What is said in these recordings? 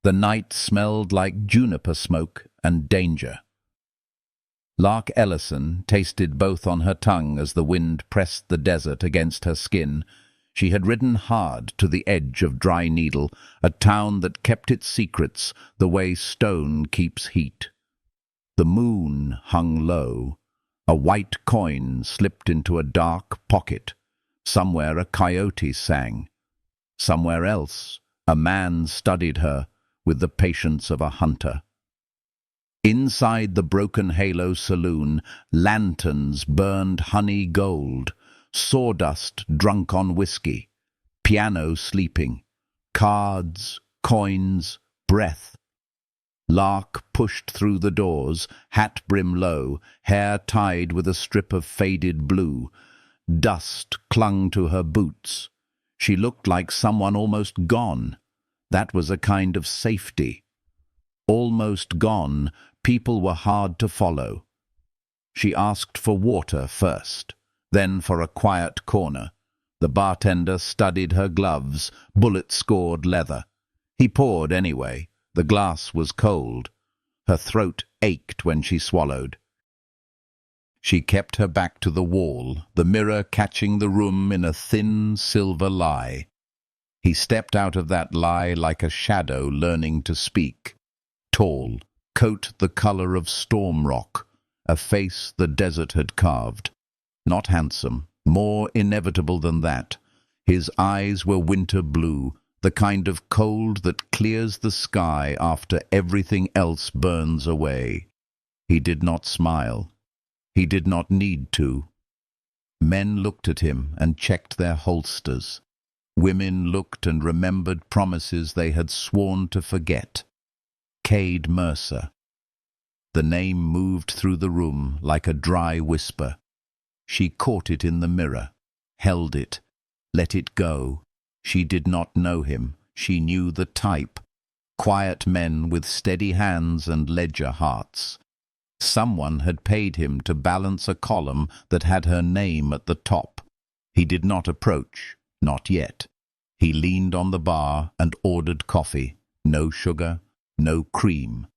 The night smelled like juniper smoke and danger. Lark Ellison tasted both on her tongue as the wind pressed the desert against her skin. She had ridden hard to the edge of Dry Needle, a town that kept its secrets the way stone keeps heat. The moon hung low. A white coin slipped into a dark pocket. Somewhere a coyote sang. Somewhere else a man studied her with the patience of a hunter. Inside the Broken Halo saloon, lanterns burned honey gold, sawdust drunk on whiskey, piano sleeping, cards, coins, breath. Lark pushed through the doors, hat brim low, hair tied with a strip of faded blue. Dust clung to her boots. She looked like someone almost gone. That was a kind of safety. Almost gone, people were hard to follow. She asked for water first, then for a quiet corner. The bartender studied her gloves, bullet-scored leather. He poured anyway. The glass was cold. Her throat ached when she swallowed. She kept her back to the wall, the mirror catching the room in a thin silver lie. He stepped out of that lie like a shadow learning to speak. Tall, coat the color of storm rock, a face the desert had carved. Not handsome, more inevitable than that. His eyes were winter blue, the kind of cold that clears the sky after everything else burns away. He did not smile. He did not need to. Men looked at him and checked their holsters. Women looked and remembered promises they had sworn to forget. Cade Mercer. The name moved through the room like a dry whisper. She caught it in the mirror, held it, let it go. She did not know him. She knew the type. Quiet men with steady hands and ledger hearts. Someone had paid him to balance a column that had her name at the top. He did not approach, not yet. He leaned on the bar and ordered coffee. No sugar, no cream.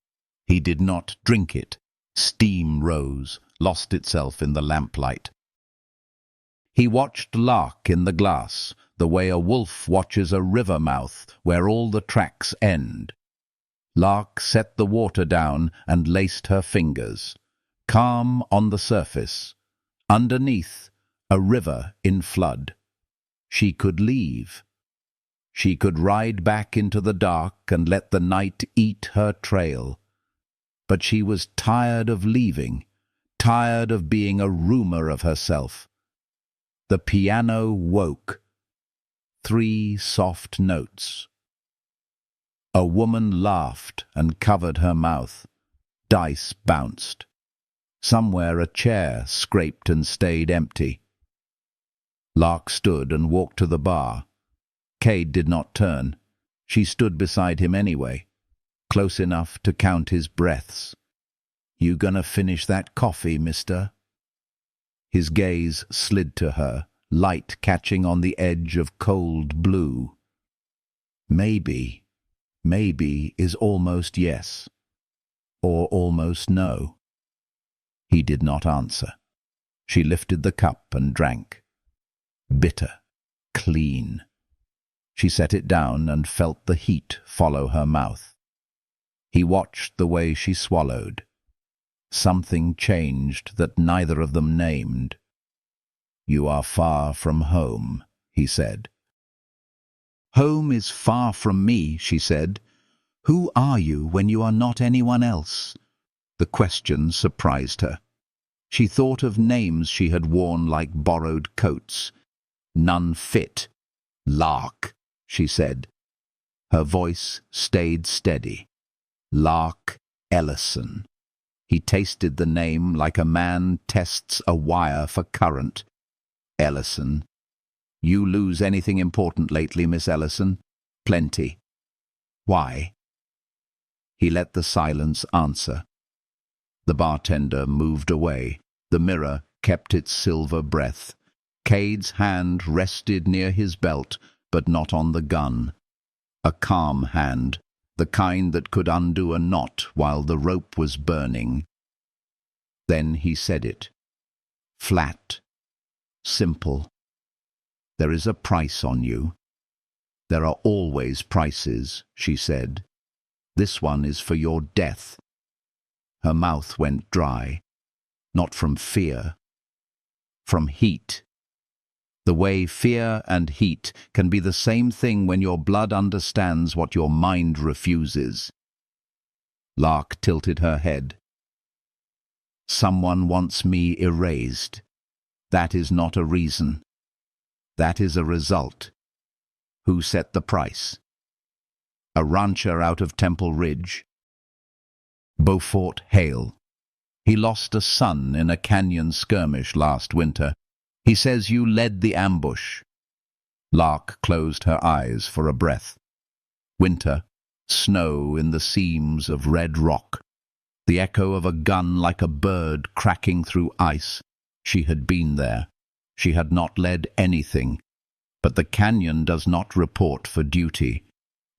He did not drink it. Steam rose, lost itself in the lamplight. He watched Lark in the glass, the way a wolf watches a river mouth where all the tracks end. Lark set the water down and laced her fingers. Calm on the surface. Underneath, a river in flood. She could leave. She could ride back into the dark and let the night eat her trail. But she was tired of leaving, tired of being a rumor of herself. The piano woke. 3 soft notes. A woman laughed and covered her mouth. Dice bounced. Somewhere a chair scraped and stayed empty. Lark stood and walked to the bar. Cade did not turn. She stood beside him anyway, close enough to count his breaths. "You gonna finish that coffee, mister?" His gaze slid to her, light catching on the edge of cold blue. Maybe is almost yes, or almost no. He did not answer. She lifted the cup and drank. Bitter, clean. She set it down and felt the heat follow her mouth. He watched the way she swallowed. Something changed that neither of them named. "You are far from home," he said. "Home is far from me," she said. "Who are you when you are not anyone else?" The question surprised her. She thought of names she had worn like borrowed coats. None fit. "Lark," she said. Her voice stayed steady. Lark Ellison. He tasted the name like a man tests a wire for current. "Ellison. You lose anything important lately, Miss Ellison?" "Plenty." "Why?" He let the silence answer. The bartender moved away. The mirror kept its silver breath. Cade's hand rested near his belt, but not on the gun. A calm hand, the kind that could undo a knot while the rope was burning. Then he said it. Flat. Simple. There is a price on you. There are always prices, she said. This one is for your death. Her mouth went dry. Not from fear. From heat. The way fear and heat can be the same thing when your blood understands what your mind refuses. Lark tilted her head. Someone wants me erased. That is not a reason. That is a result. Who set the price? A rancher out of Temple Ridge. Beaufort Hale. He lost a son in a canyon skirmish last winter. He says you led the ambush. Lark closed her eyes for a breath. Winter, snow in the seams of red rock. The echo of a gun like a bird cracking through ice. She had been there. She had not led anything. But the canyon does not report for duty.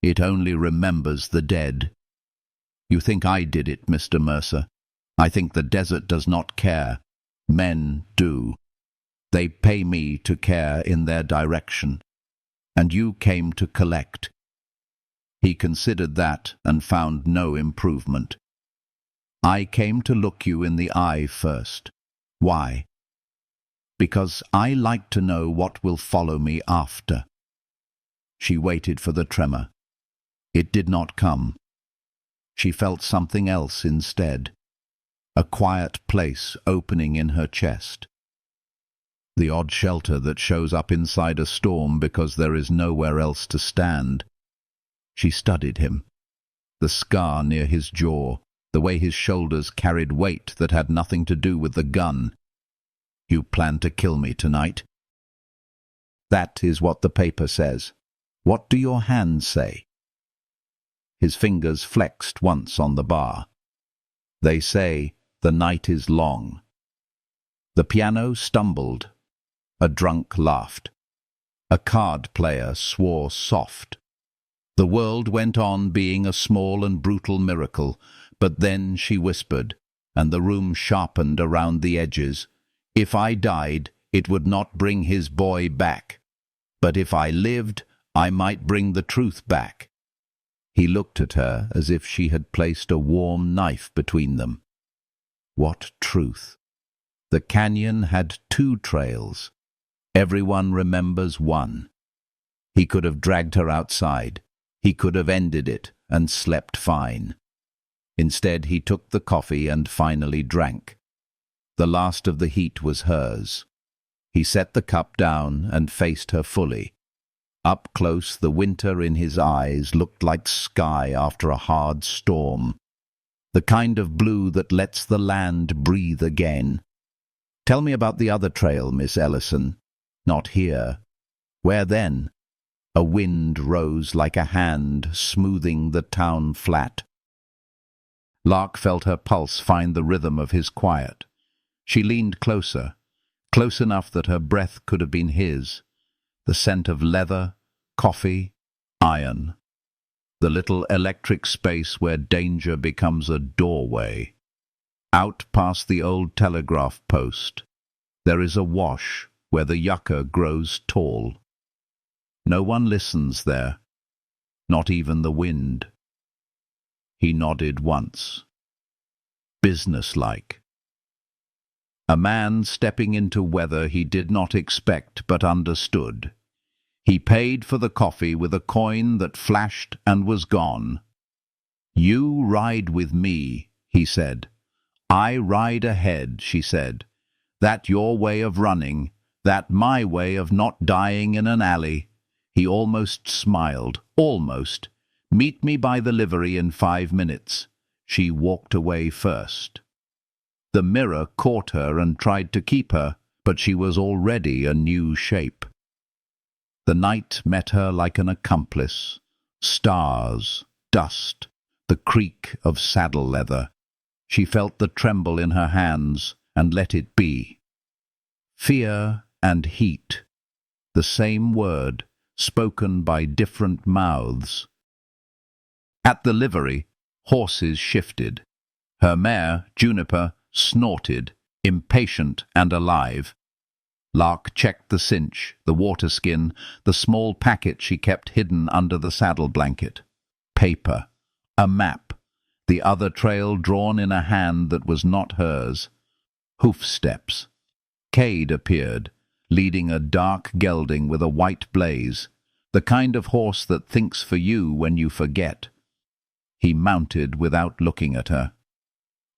It only remembers the dead. You think I did it, Mr. Mercer. I think the desert does not care. Men do. They pay me to care in their direction. And you came to collect. He considered that and found no improvement. I came to look you in the eye first. Why? Because I like to know what will follow me after. She waited for the tremor. It did not come. She felt something else instead. A quiet place opening in her chest. The odd shelter that shows up inside a storm because there is nowhere else to stand. She studied him. The scar near his jaw, the way his shoulders carried weight that had nothing to do with the gun. You plan to kill me tonight? That is what the paper says. What do your hands say? His fingers flexed once on the bar. They say, the night is long. The piano stumbled. A drunk laughed. A card player swore soft. The world went on being a small and brutal miracle, but then she whispered, and the room sharpened around the edges. If I died, it would not bring his boy back. But if I lived, I might bring the truth back. He looked at her as if she had placed a warm knife between them. What truth? The canyon had 2 trails. Everyone remembers one. He could have dragged her outside. He could have ended it and slept fine. Instead, he took the coffee and finally drank. The last of the heat was hers. He set the cup down and faced her fully. Up close, the winter in his eyes looked like sky after a hard storm. The kind of blue that lets the land breathe again. Tell me about the other trail, Miss Ellison. Not here. Where then? A wind rose like a hand, smoothing the town flat. Lark felt her pulse find the rhythm of his quiet. She leaned closer, close enough that her breath could have been his. The scent of leather, coffee, iron. The little electric space where danger becomes a doorway. Out past the old telegraph post, there is a wash where the yucca grows tall. No one listens there, not even the wind. He nodded once. Businesslike. A man stepping into weather he did not expect but understood. He paid for the coffee with a coin that flashed and was gone. You ride with me, he said. I ride ahead, she said. That your way of running, that my way of not dying in an alley. He almost smiled, almost. Meet me by the livery in 5 minutes. She walked away first. The mirror caught her and tried to keep her, but she was already a new shape. The night met her like an accomplice. Stars, dust, the creak of saddle leather. She felt the tremble in her hands and let it be. Fear and heat, the same word, spoken by different mouths. At the livery, horses shifted. Her mare, Juniper, snorted, impatient and alive. Lark checked the cinch, the water skin, the small packet she kept hidden under the saddle blanket. Paper. A map. The other trail drawn in a hand that was not hers. Hoof steps. Cade appeared, leading a dark gelding with a white blaze, the kind of horse that thinks for you when you forget. He mounted without looking at her.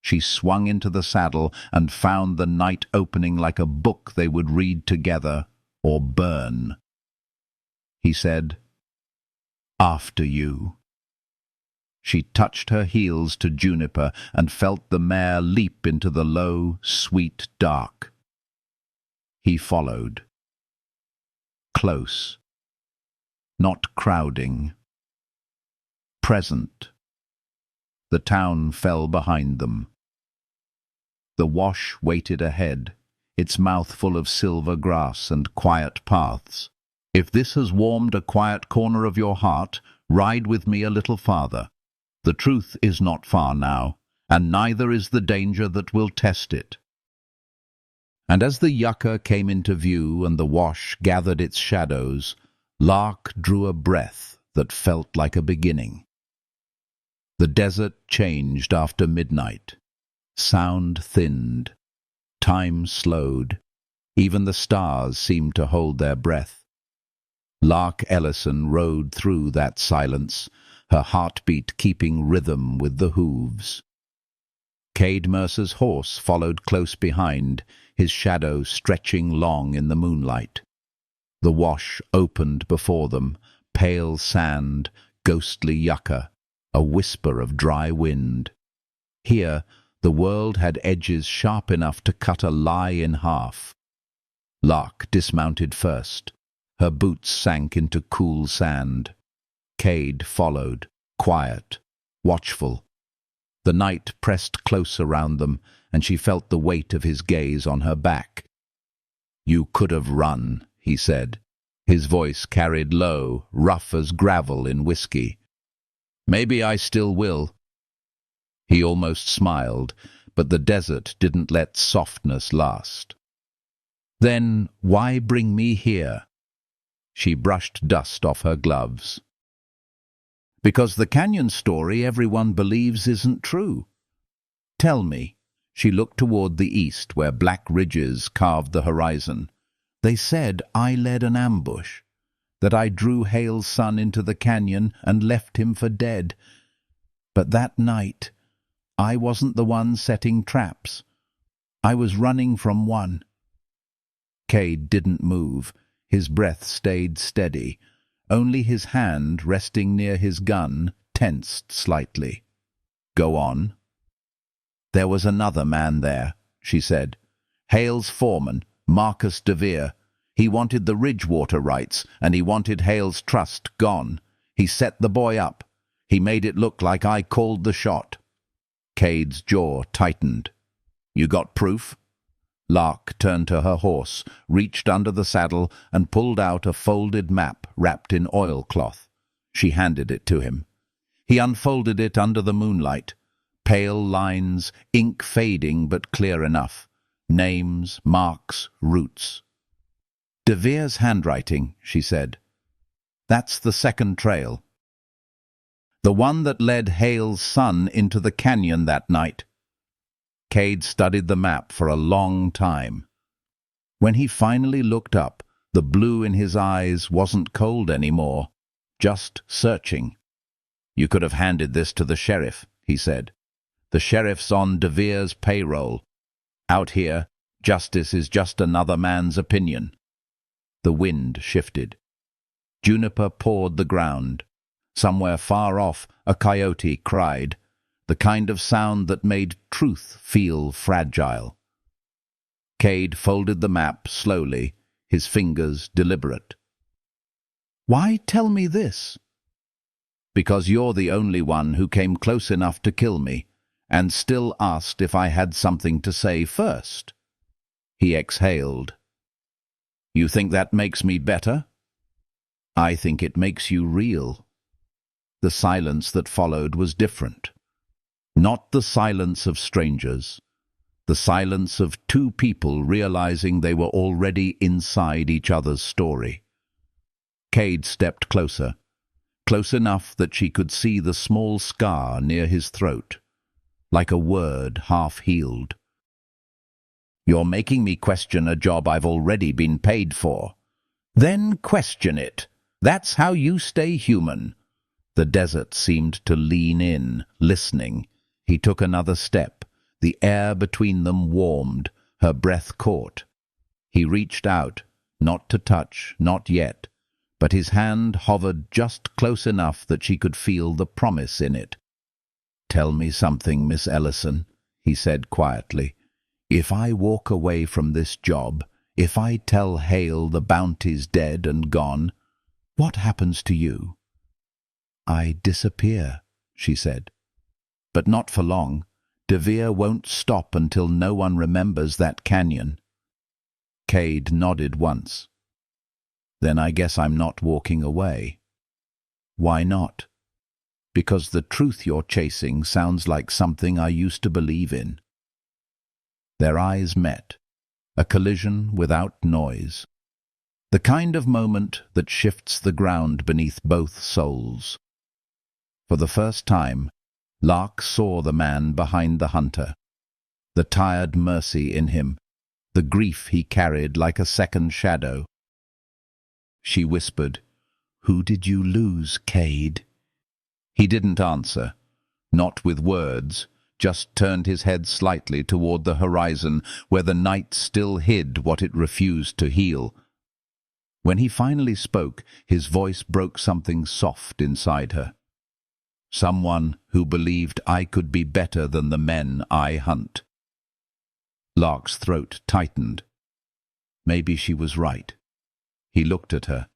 She swung into the saddle and found the night opening like a book they would read together or burn. He said, "After you." She touched her heels to Juniper and felt the mare leap into the low, sweet dark. He followed. Close. Not crowding. Present. The town fell behind them. The wash waited ahead, its mouth full of silver grass and quiet paths. If this has warmed a quiet corner of your heart, ride with me a little farther. The truth is not far now, and neither is the danger that will test it. And as the yucca came into view and the wash gathered its shadows, Lark drew a breath that felt like a beginning. The desert changed after midnight. Sound thinned. Time slowed. Even the stars seemed to hold their breath. Lark Ellison rode through that silence, her heartbeat keeping rhythm with the hooves. Cade Mercer's horse followed close behind, his shadow stretching long in the moonlight. The wash opened before them, pale sand, ghostly yucca, a whisper of dry wind. Here, the world had edges sharp enough to cut a lie in half. Lark dismounted first. Her boots sank into cool sand. Cade followed, quiet, watchful. The night pressed close around them, and she felt the weight of his gaze on her back. "You could have run," he said. His voice carried low, rough as gravel in whiskey. "Maybe I still will." He almost smiled, but the desert didn't let softness last. "Then why bring me here?" She brushed dust off her gloves. "Because the canyon story everyone believes isn't true. Tell me." She looked toward the east where black ridges carved the horizon. "They said I led an ambush, that I drew Hale's son into the canyon and left him for dead. But that night, I wasn't the one setting traps. I was running from one." Cade didn't move. His breath stayed steady. Only his hand, resting near his gun, tensed slightly. "Go on." "There was another man there," she said. "Hale's foreman, Marcus DeVere. He wanted the Ridgewater rights, and he wanted Hale's trust gone. He set the boy up. He made it look like I called the shot." Cade's jaw tightened. "You got proof?" Lark turned to her horse, reached under the saddle, and pulled out a folded map wrapped in oilcloth. She handed it to him. He unfolded it under the moonlight. Pale lines, ink fading but clear enough. Names, marks, routes. "DeVere's handwriting," she said. "That's the second trail. The one that led Hale's son into the canyon that night." Cade studied the map for a long time. When he finally looked up, the blue in his eyes wasn't cold anymore, just searching. "You could have handed this to the sheriff," he said. "The sheriff's on DeVere's payroll. Out here, justice is just another man's opinion." The wind shifted. Juniper pawed the ground. Somewhere far off, a coyote cried, the kind of sound that made truth feel fragile. Cade folded the map slowly, his fingers deliberate. "Why tell me this?" "Because you're the only one who came close enough to kill me, and still asked if I had something to say first." He exhaled. "You think that makes me better?" "I think it makes you real." The silence that followed was different. Not the silence of strangers. The silence of two people realizing they were already inside each other's story. Cade stepped closer, close enough that she could see the small scar near his throat, like a word half-healed. "You're making me question a job I've already been paid for." "Then question it. That's how you stay human." The desert seemed to lean in, listening. He took another step. The air between them warmed, her breath caught. He reached out, not to touch, not yet, but his hand hovered just close enough that she could feel the promise in it. "Tell me something, Miss Ellison," he said quietly. "If I walk away from this job, if I tell Hale the bounty's dead and gone, what happens to you?" "I disappear," she said. "But not for long. De Vere won't stop until no one remembers that canyon." Cade nodded once. "Then I guess I'm not walking away." "Why not?" "Because the truth you're chasing sounds like something I used to believe in." Their eyes met, a collision without noise. The kind of moment that shifts the ground beneath both souls. For the first time, Lark saw the man behind the hunter, the tired mercy in him, the grief he carried like a second shadow. She whispered, "Who did you lose, Cade?" He didn't answer, not with words, just turned his head slightly toward the horizon where the night still hid what it refused to heal. When he finally spoke, his voice broke something soft inside her. "Someone who believed I could be better than the men I hunt." Lark's throat tightened. Maybe she was right. He looked at her.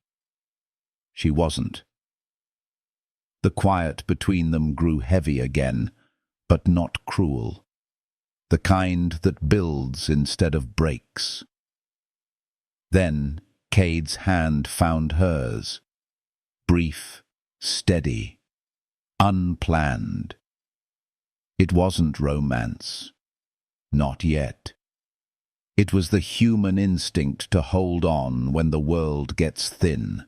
She wasn't. The quiet between them grew heavy again, but not cruel. The kind that builds instead of breaks. Then Cade's hand found hers. Brief, steady, unplanned. It wasn't romance. Not yet. It was the human instinct to hold on when the world gets thin.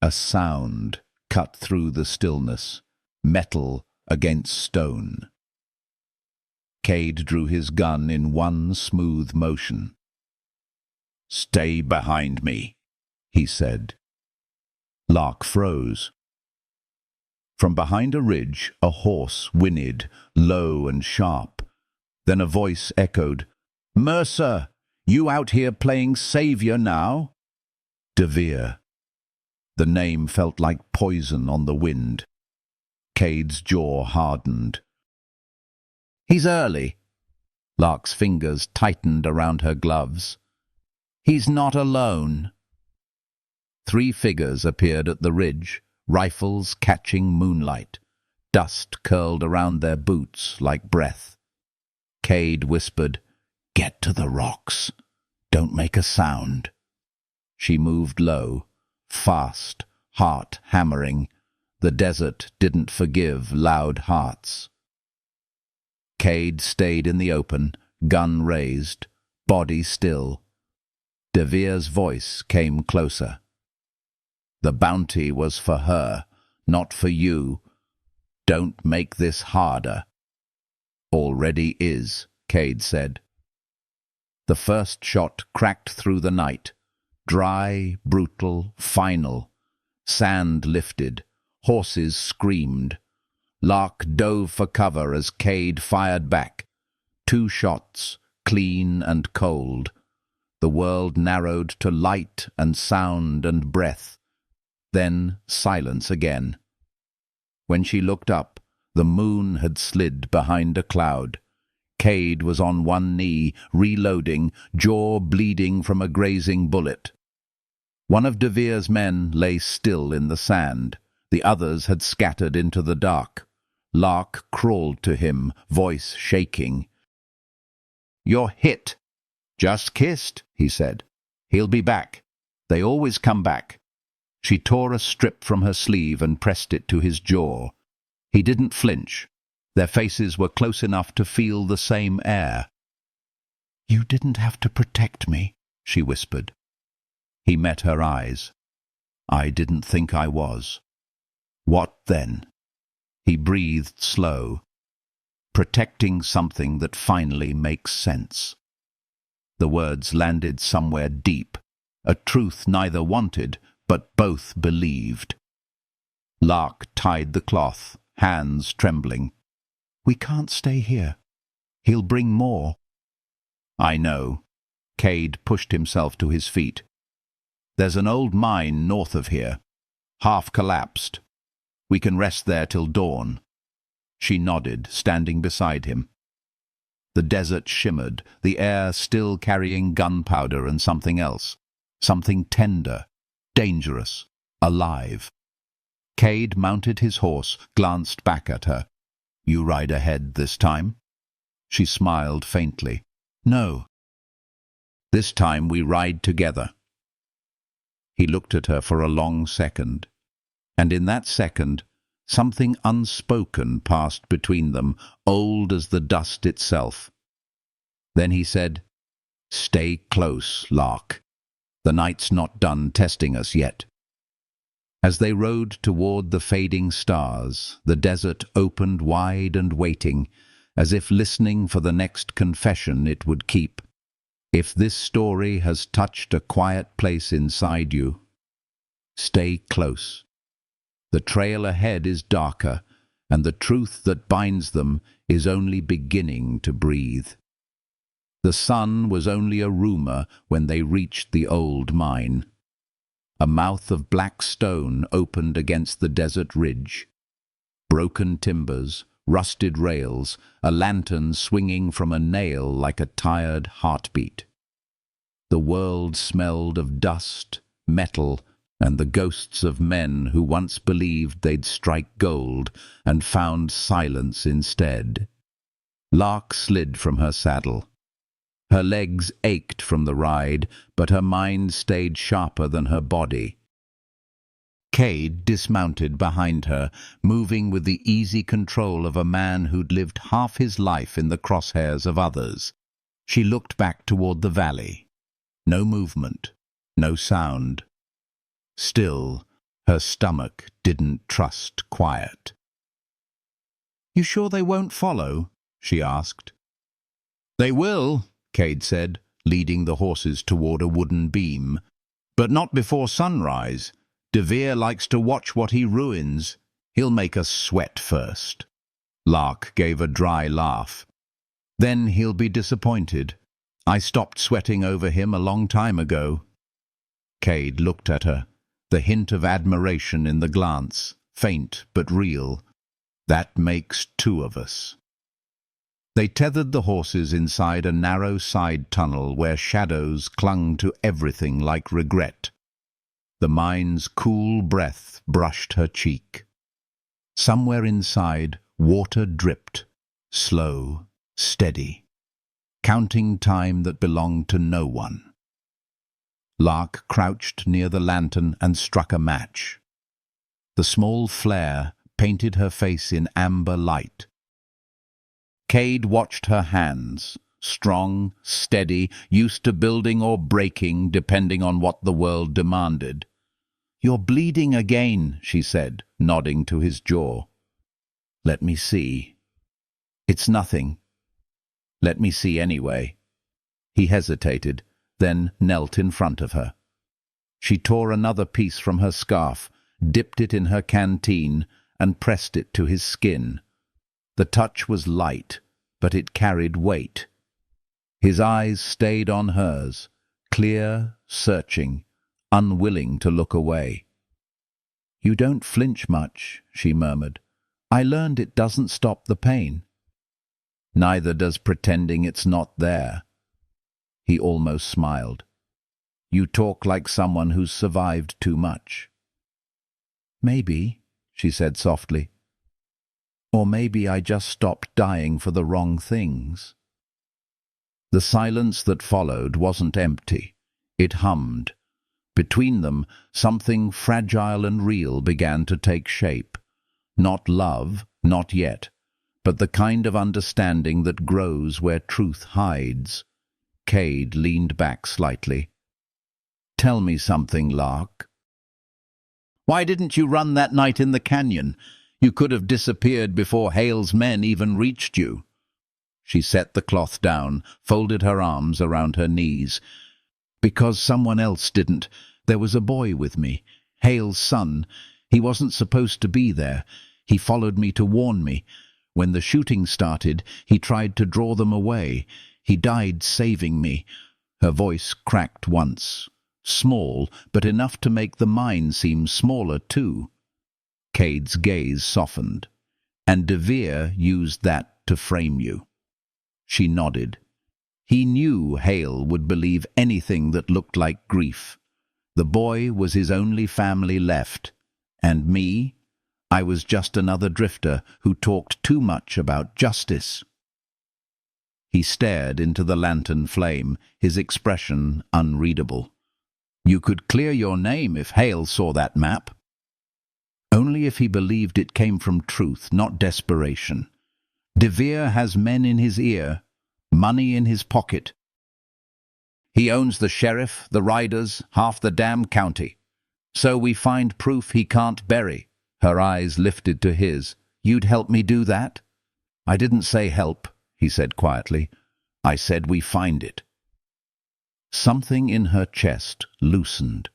A sound cut through the stillness, metal against stone. Cade drew his gun in one smooth motion. "Stay behind me," he said. Lark froze. From behind a ridge, a horse whinnied, low and sharp. Then a voice echoed, "Mercer, you out here playing savior now?" De Vere. The name felt like poison on the wind. Cade's jaw hardened. "He's early." Lark's fingers tightened around her gloves. "He's not alone." 3 figures appeared at the ridge, rifles catching moonlight. Dust curled around their boots like breath. Cade whispered, "Get to the rocks. Don't make a sound." She moved low, fast, heart hammering. The desert didn't forgive loud hearts. Cade stayed in the open, gun raised, body still. De Vere's voice came closer. "The bounty was for her, not for you. Don't make this harder." "Already is," Cade said. The first shot cracked through the night. Dry, brutal, final. Sand lifted. Horses screamed. Lark dove for cover as Cade fired back. 2 shots, clean and cold. The world narrowed to light and sound and breath. Then silence again. When she looked up, the moon had slid behind a cloud. Cade was on one knee, reloading, jaw bleeding from a grazing bullet. One of De Vere's men lay still in the sand. The others had scattered into the dark. Lark crawled to him, voice shaking. "You're hit." "Just kissed," he said. "He'll be back. They always come back." She tore a strip from her sleeve and pressed it to his jaw. He didn't flinch. Their faces were close enough to feel the same air. "You didn't have to protect me," she whispered. He met her eyes. "I didn't think I was." "What then?" He breathed slow. "Protecting something that finally makes sense." The words landed somewhere deep, a truth neither wanted, but both believed. Lark tied the cloth, hands trembling. "We can't stay here. He'll bring more." "I know." Cade pushed himself to his feet. "There's an old mine north of here, half collapsed. We can rest there till dawn." She nodded, standing beside him. The desert shimmered, the air still carrying gunpowder and something else. Something tender, dangerous, alive. Cade mounted his horse, glanced back at her. "You ride ahead this time?" She smiled faintly. "No." "This time we ride together." He looked at her for a long second, and in that second something unspoken passed between them, old as the dust itself. Then he said, "Stay close, Lark. The night's not done testing us yet." As they rode toward the fading stars, the desert opened wide and waiting, as if listening for the next confession it would keep. If this story has touched a quiet place inside you, stay close. The trail ahead is darker, and the truth that binds them is only beginning to breathe. The sun was only a rumor when they reached the old mine. A mouth of black stone opened against the desert ridge. Broken timbers, rusted rails, a lantern swinging from a nail like a tired heartbeat. The world smelled of dust, metal, and the ghosts of men who once believed they'd strike gold and found silence instead. Lark slid from her saddle. Her legs ached from the ride, but her mind stayed sharper than her body. Cade dismounted behind her, moving with the easy control of a man who'd lived half his life in the crosshairs of others. She looked back toward the valley. No movement, no sound. Still, her stomach didn't trust quiet. "You sure they won't follow?" she asked. "They will," Cade said, leading the horses toward a wooden beam. "But not before sunrise. DeVere likes to watch what he ruins. He'll make us sweat first." Lark gave a dry laugh. "Then he'll be disappointed. I stopped sweating over him a long time ago." Cade looked at her, the hint of admiration in the glance, faint but real. "That makes two of us." They tethered the horses inside a narrow side tunnel where shadows clung to everything like regret. The mine's cool breath brushed her cheek. Somewhere inside, water dripped, slow, steady, counting time that belonged to no one. Lark crouched near the lantern and struck a match. The small flare painted her face in amber light. Cade watched her hands, strong, steady, used to building or breaking depending on what the world demanded. "You're bleeding again," she said, nodding to his jaw. "Let me see." "It's nothing." "Let me see anyway." He hesitated, then knelt in front of her. She tore another piece from her scarf, dipped it in her canteen, and pressed it to his skin. The touch was light, but it carried weight. His eyes stayed on hers, clear, searching, unwilling to look away. "You don't flinch much," she murmured. "I learned it doesn't stop the pain." "Neither does pretending it's not there." He almost smiled. "You talk like someone who's survived too much." "Maybe," she said softly. "Or maybe I just stopped dying for the wrong things." The silence that followed wasn't empty. It hummed. Between them, something fragile and real began to take shape. Not love, not yet, but the kind of understanding that grows where truth hides. Cade leaned back slightly. "Tell me something, Lark." "Why didn't you run that night in the canyon? You could have disappeared before Hale's men even reached you." She set the cloth down, folded her arms around her knees. "Because someone else didn't. There was a boy with me, Hale's son. He wasn't supposed to be there. He followed me to warn me. When the shooting started, he tried to draw them away. He died saving me." Her voice cracked once. Small, but enough to make the mine seem smaller too. Cade's gaze softened. "And De Vere used that to frame you." She nodded. He knew Hale would believe anything that looked like grief. The boy was his only family left. And me? I was just another drifter who talked too much about justice. He stared into the lantern flame, his expression unreadable. "You could clear your name if Hale saw that map." "Only if he believed it came from truth, not desperation. De Vere has men in his ear, money in his pocket. He owns the sheriff, the riders, half the damn county. So we find proof he can't bury." Her eyes lifted to his. "You'd help me do that?" "I didn't say help," he said quietly. "I said we find it." Something in her chest loosened.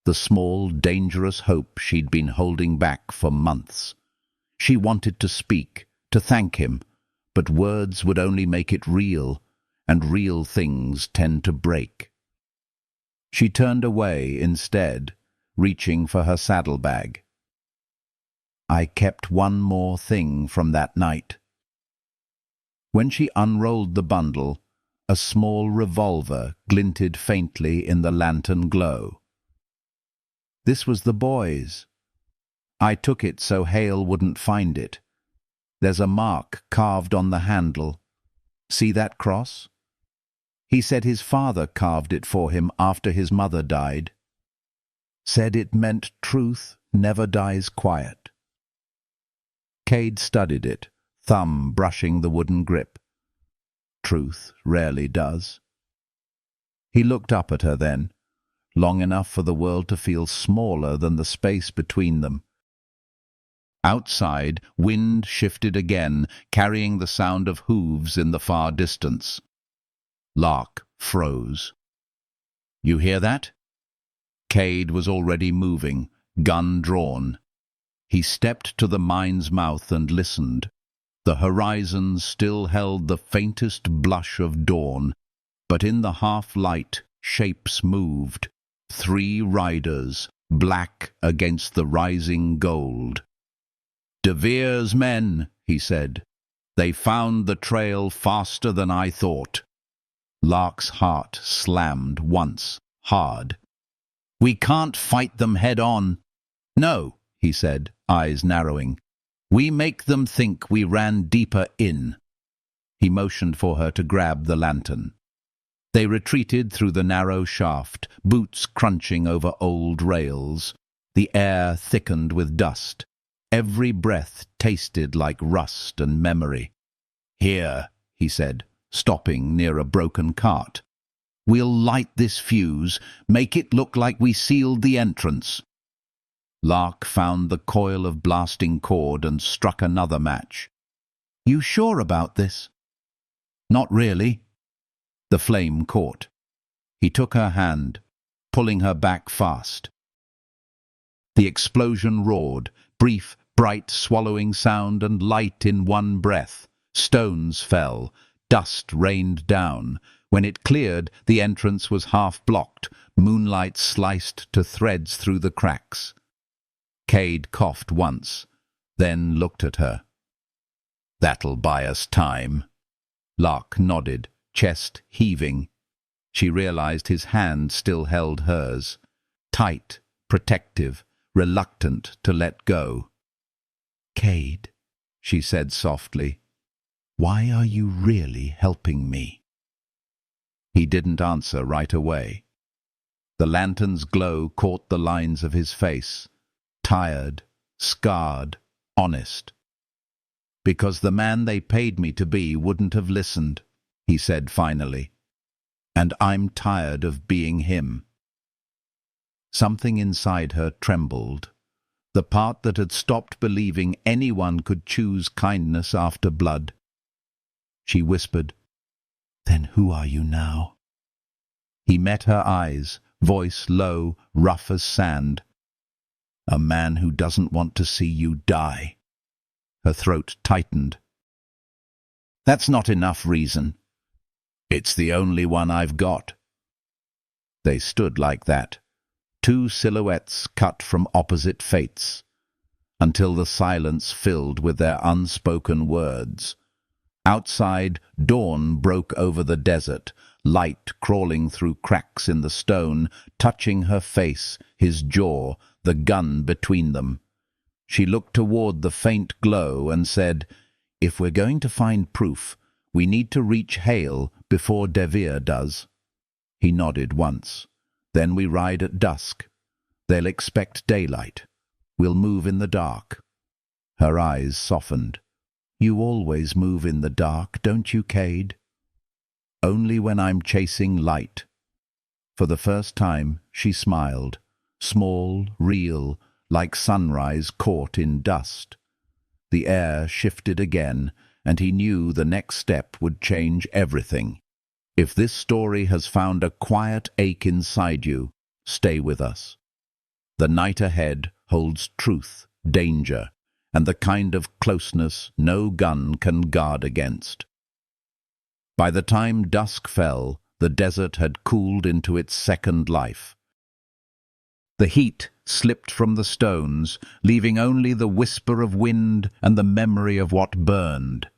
The small, dangerous hope she'd been holding back for months. She wanted to speak, to thank him, but words would only make it real, and real things tend to break. She turned away instead, reaching for her saddlebag. "I kept one more thing from that night." When she unrolled the bundle, a small revolver glinted faintly in the lantern glow. "This was the boy's. I took it so Hale wouldn't find it. There's a mark carved on the handle. See that cross? He said his father carved it for him after his mother died. Said it meant truth never dies quiet." Cade studied it, thumb brushing the wooden grip. Truth rarely does. He looked up at her then, long enough for the world to feel smaller than the space between them. Outside, wind shifted again, carrying the sound of hooves in the far distance. Lark froze. "You hear that?" Cade was already moving, gun drawn. He stepped to the mine's mouth and listened. The horizon still held the faintest blush of dawn, but in the half-light shapes moved. 3 riders, black against the rising gold. "De Vere's men," he said. "They found the trail faster than I thought." Lark's heart slammed once, hard. "We can't fight them head-on." "No," he said, eyes narrowing. "We make them think we ran deeper in." He motioned for her to grab the lantern. They retreated through the narrow shaft, boots crunching over old rails. The air thickened with dust. Every breath tasted like rust and memory. "Here," he said, stopping near a broken cart. "We'll light this fuse, make it look like we sealed the entrance." Lark found the coil of blasting cord and struck another match. "You sure about this?" "Not really." The flame caught. He took her hand, pulling her back fast. The explosion roared, brief, bright, swallowing sound and light in one breath. Stones fell, dust rained down. When it cleared, the entrance was half blocked. Moonlight sliced to threads through the cracks. Cade coughed once, then looked at her. "That'll buy us time." Lark nodded, chest heaving. She realized his hand still held hers, tight, protective, reluctant to let go. "Cade," she said softly, "why are you really helping me?" He didn't answer right away. The lantern's glow caught the lines of his face. Tired, scarred, honest. "Because the man they paid me to be wouldn't have listened," he said finally. "And I'm tired of being him." Something inside her trembled. The part that had stopped believing anyone could choose kindness after blood. She whispered, "Then who are you now?" He met her eyes, voice low, rough as sand. "A man who doesn't want to see you die." Her throat tightened. "That's not enough reason." "It's the only one I've got." They stood like that, two silhouettes cut from opposite fates, until the silence filled with their unspoken words. Outside, dawn broke over the desert, light crawling through cracks in the stone, touching her face, his jaw, the gun between them. She looked toward the faint glow and said, "If we're going to find proof, we need to reach Hale before Devere does." He nodded once. "Then we ride at dusk. They'll expect daylight. We'll move in the dark." Her eyes softened. "You always move in the dark, don't you, Cade?" "Only when I'm chasing light." For the first time, she smiled, small, real, like sunrise caught in dust. The air shifted again, and he knew the next step would change everything. If this story has found a quiet ache inside you, stay with us. The night ahead holds truth, danger, and the kind of closeness no gun can guard against. By the time dusk fell, the desert had cooled into its second life. The heat slipped from the stones, leaving only the whisper of wind and the memory of what burned.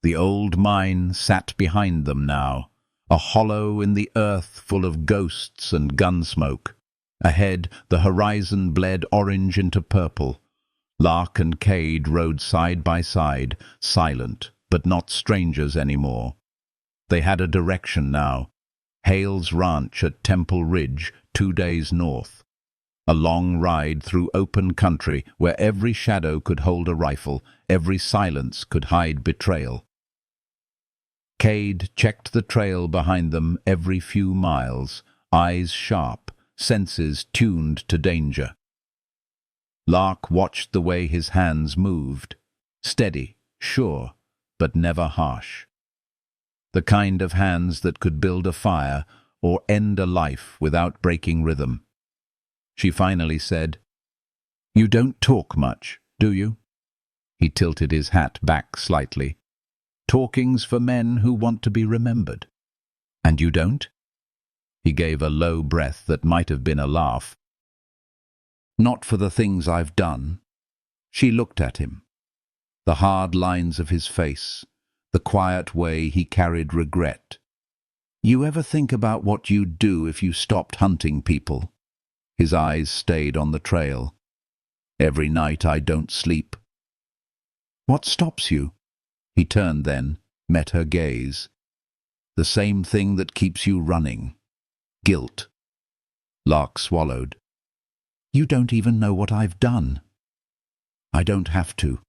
The old mine sat behind them now, a hollow in the earth full of ghosts and gunsmoke. Ahead, the horizon bled orange into purple. Lark and Cade rode side by side, silent, but not strangers anymore. They had a direction now. Hale's ranch at Temple Ridge, 2 days north. A long ride through open country where every shadow could hold a rifle, every silence could hide betrayal. Cade checked the trail behind them every few miles, eyes sharp, senses tuned to danger. Lark watched the way his hands moved, steady, sure, but never harsh. The kind of hands that could build a fire or end a life without breaking rhythm. She finally said, "You don't talk much, do you?" He tilted his hat back slightly. "Talking's for men who want to be remembered." "And you don't?" He gave a low breath that might have been a laugh. "Not for the things I've done." She looked at him. The hard lines of his face, the quiet way he carried regret. "You ever think about what you'd do if you stopped hunting people?" His eyes stayed on the trail. "Every night I don't sleep." "What stops you?" He turned then, met her gaze. "The same thing that keeps you running. Guilt." Lark swallowed. "You don't even know what I've done." "I don't have to.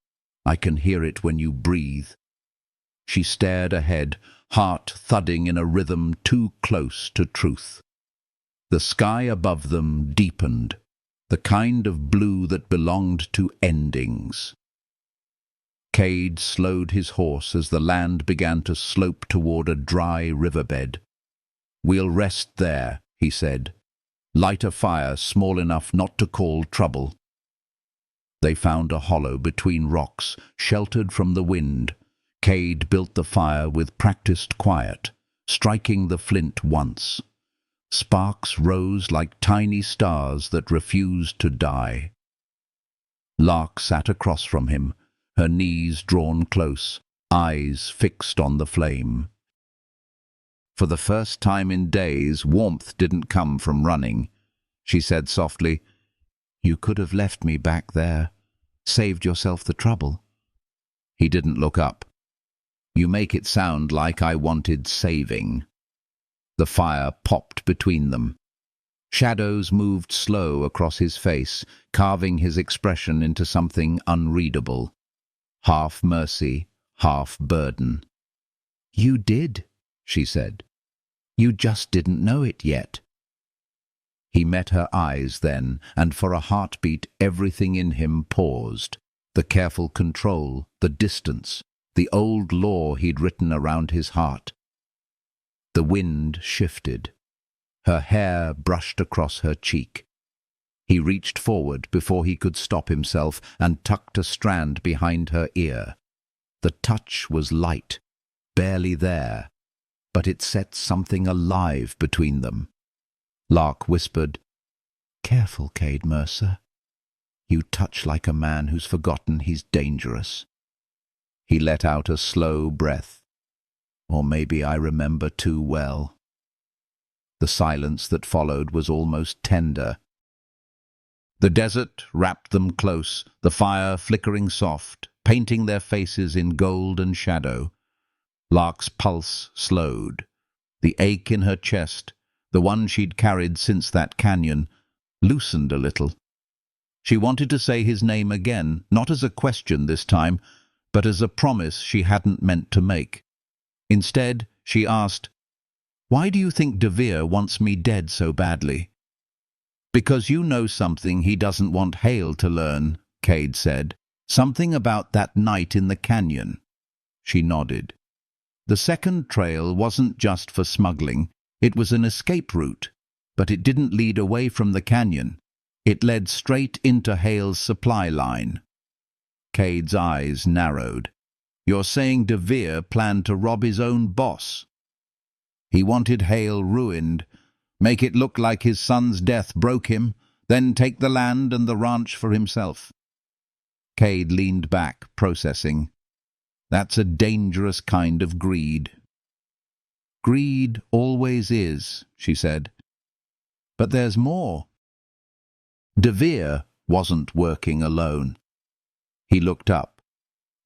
I can hear it when you breathe." She stared ahead, heart thudding in a rhythm too close to truth. The sky above them deepened, the kind of blue that belonged to endings. Cade slowed his horse as the land began to slope toward a dry riverbed. "We'll rest there," he said. "Light a fire small enough not to call trouble." They found a hollow between rocks, sheltered from the wind. Cade built the fire with practiced quiet, striking the flint once. Sparks rose like tiny stars that refused to die. Lark sat across from him, her knees drawn close, eyes fixed on the flame. For the first time in days, warmth didn't come from running. She said softly, "You could have left me back there, saved yourself the trouble." He didn't look up. "You make it sound like I wanted saving." The fire popped between them. Shadows moved slow across his face, carving his expression into something unreadable. Half mercy, half burden. "You did," she said. "You just didn't know it yet." He met her eyes then, and for a heartbeat everything in him paused. The careful control, the distance, the old law he'd written around his heart. The wind shifted. Her hair brushed across her cheek. He reached forward before he could stop himself and tucked a strand behind her ear. The touch was light, barely there, but it set something alive between them. Lark whispered, "Careful, Cade Mercer. You touch like a man who's forgotten he's dangerous." He let out a slow breath. Or maybe I remember too well. The silence that followed was almost tender. The desert wrapped them close, the fire flickering soft, painting their faces in gold and shadow. Lark's pulse slowed. The ache in her chest, the one she'd carried since that canyon, loosened a little. She wanted to say his name again, not as a question this time, but as a promise she hadn't meant to make. Instead, she asked, "Why do you think De Vere wants me dead so badly?" "Because you know something he doesn't want Hale to learn," Cade said. "Something about that night in the canyon." She nodded. The second trail wasn't just for smuggling. It was an escape route, but it didn't lead away from the canyon. It led straight into Hale's supply line. Cade's eyes narrowed. "You're saying De Vere planned to rob his own boss?" "He wanted Hale ruined, make it look like his son's death broke him, then take the land and the ranch for himself." Cade leaned back, processing. "That's a dangerous kind of greed." "Greed always is," she said. "But there's more." De Vere wasn't working alone. He looked up.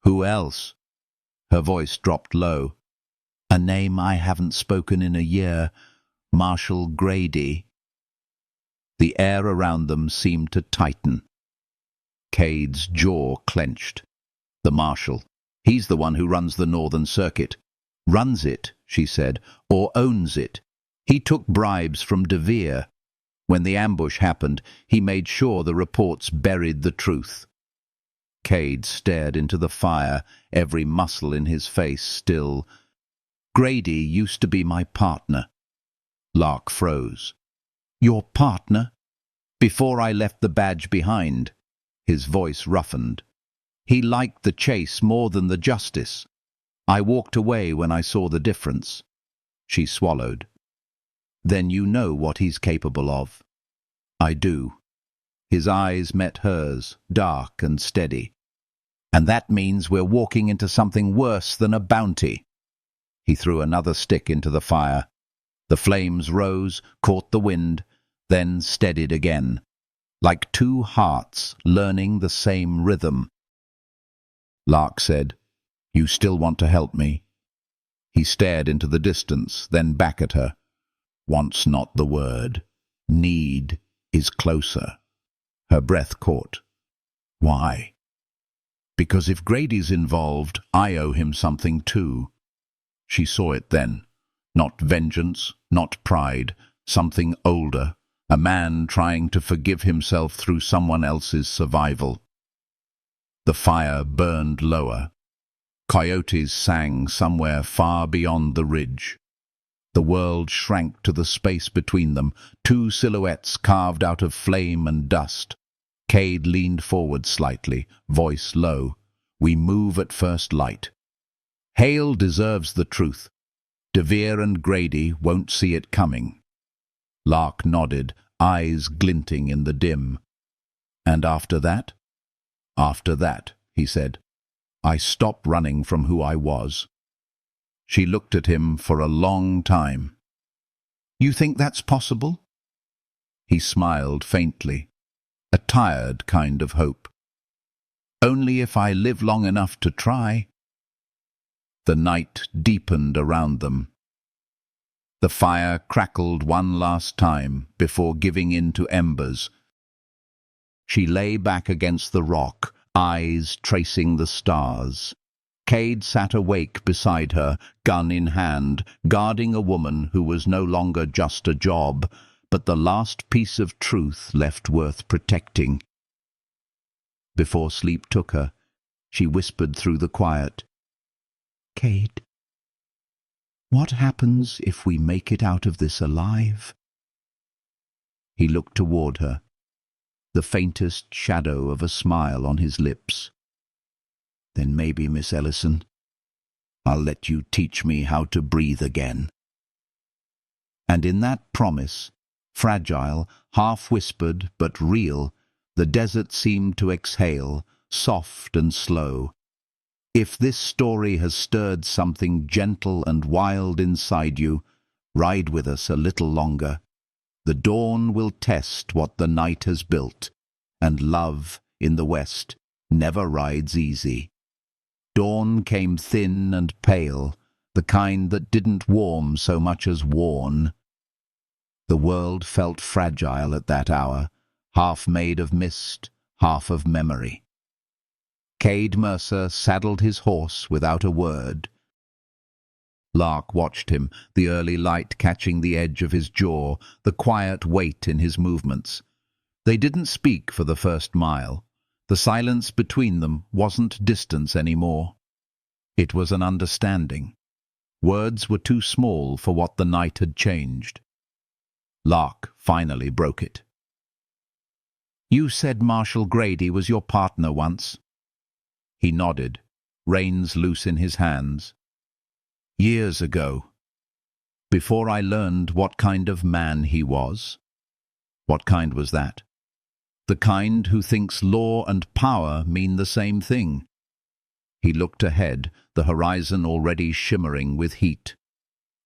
"Who else?" Her voice dropped low. "A name I haven't spoken in a year. Marshal Grady." The air around them seemed to tighten. Cade's jaw clenched. "The Marshal. He's the one who runs the Northern Circuit." "Runs it," she said, "or owns it. He took bribes from De Vere. When the ambush happened, he made sure the reports buried the truth." Cade stared into the fire, every muscle in his face still. "Grady used to be my partner." Lark froze. "Your partner?" "Before I left the badge behind." His voice roughened. "He liked the chase more than the justice. I walked away when I saw the difference." She swallowed. "Then you know what he's capable of." "I do." His eyes met hers, dark and steady. "And that means we're walking into something worse than a bounty." He threw another stick into the fire. The flames rose, caught the wind, then steadied again, like two hearts learning the same rhythm. Lark said, "You still want to help me?" He stared into the distance, then back at her. "Want's not the word. Need is closer." Her breath caught. "Why?" "Because if Grady's involved, I owe him something too." She saw it then. Not vengeance, not pride, something older, a man trying to forgive himself through someone else's survival. The fire burned lower. Coyotes sang somewhere far beyond the ridge. The world shrank to the space between them, two silhouettes carved out of flame and dust. Cade leaned forward slightly, voice low. "We move at first light. Hale deserves the truth. De Vere and Grady won't see it coming." Lark nodded, eyes glinting in the dim. "And after that?" "After that," he said, "I stop running from who I was." She looked at him for a long time. "You think that's possible?" He smiled faintly, a tired kind of hope. "Only if I live long enough to try." The night deepened around them. The fire crackled one last time before giving in to embers. She lay back against the rock, eyes tracing the stars. Cade sat awake beside her, gun in hand, guarding a woman who was no longer just a job, but the last piece of truth left worth protecting. Before sleep took her, she whispered through the quiet, "Cade, what happens if we make it out of this alive?" He looked toward her, the faintest shadow of a smile on his lips. "Then maybe, Miss Ellison, I'll let you teach me how to breathe again." And in that promise, fragile, half-whispered but real, the desert seemed to exhale, soft and slow. If this story has stirred something gentle and wild inside you, ride with us a little longer. The dawn will test what the night has built, and love, in the West, never rides easy. Dawn came thin and pale, the kind that didn't warm so much as warn. The world felt fragile at that hour, half made of mist, half of memory. Cade Mercer saddled his horse without a word. Lark watched him, the early light catching the edge of his jaw, the quiet weight in his movements. They didn't speak for the first mile. The silence between them wasn't distance anymore. It was an understanding. Words were too small for what the night had changed. Lark finally broke it. "You said Marshal Grady was your partner once." He nodded, reins loose in his hands. "Years ago, before I learned what kind of man he was." "What kind was that?" "The kind who thinks law and power mean the same thing." He looked ahead, the horizon already shimmering with heat.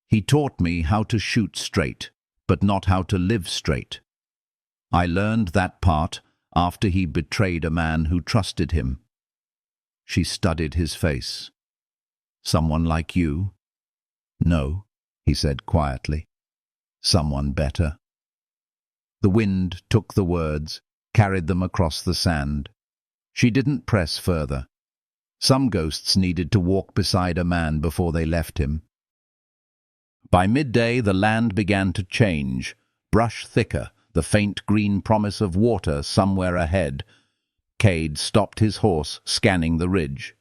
"He taught me how to shoot straight, but not how to live straight. I learned that part after he betrayed a man who trusted him." She studied his face. "Someone like you?" "No," he said quietly. "Someone better." The wind took the words, carried them across the sand. She didn't press further. Some ghosts needed to walk beside a man before they left him. By midday the land began to change, brush thicker, the faint green promise of water somewhere ahead. Cade stopped his horse, scanning the ridge.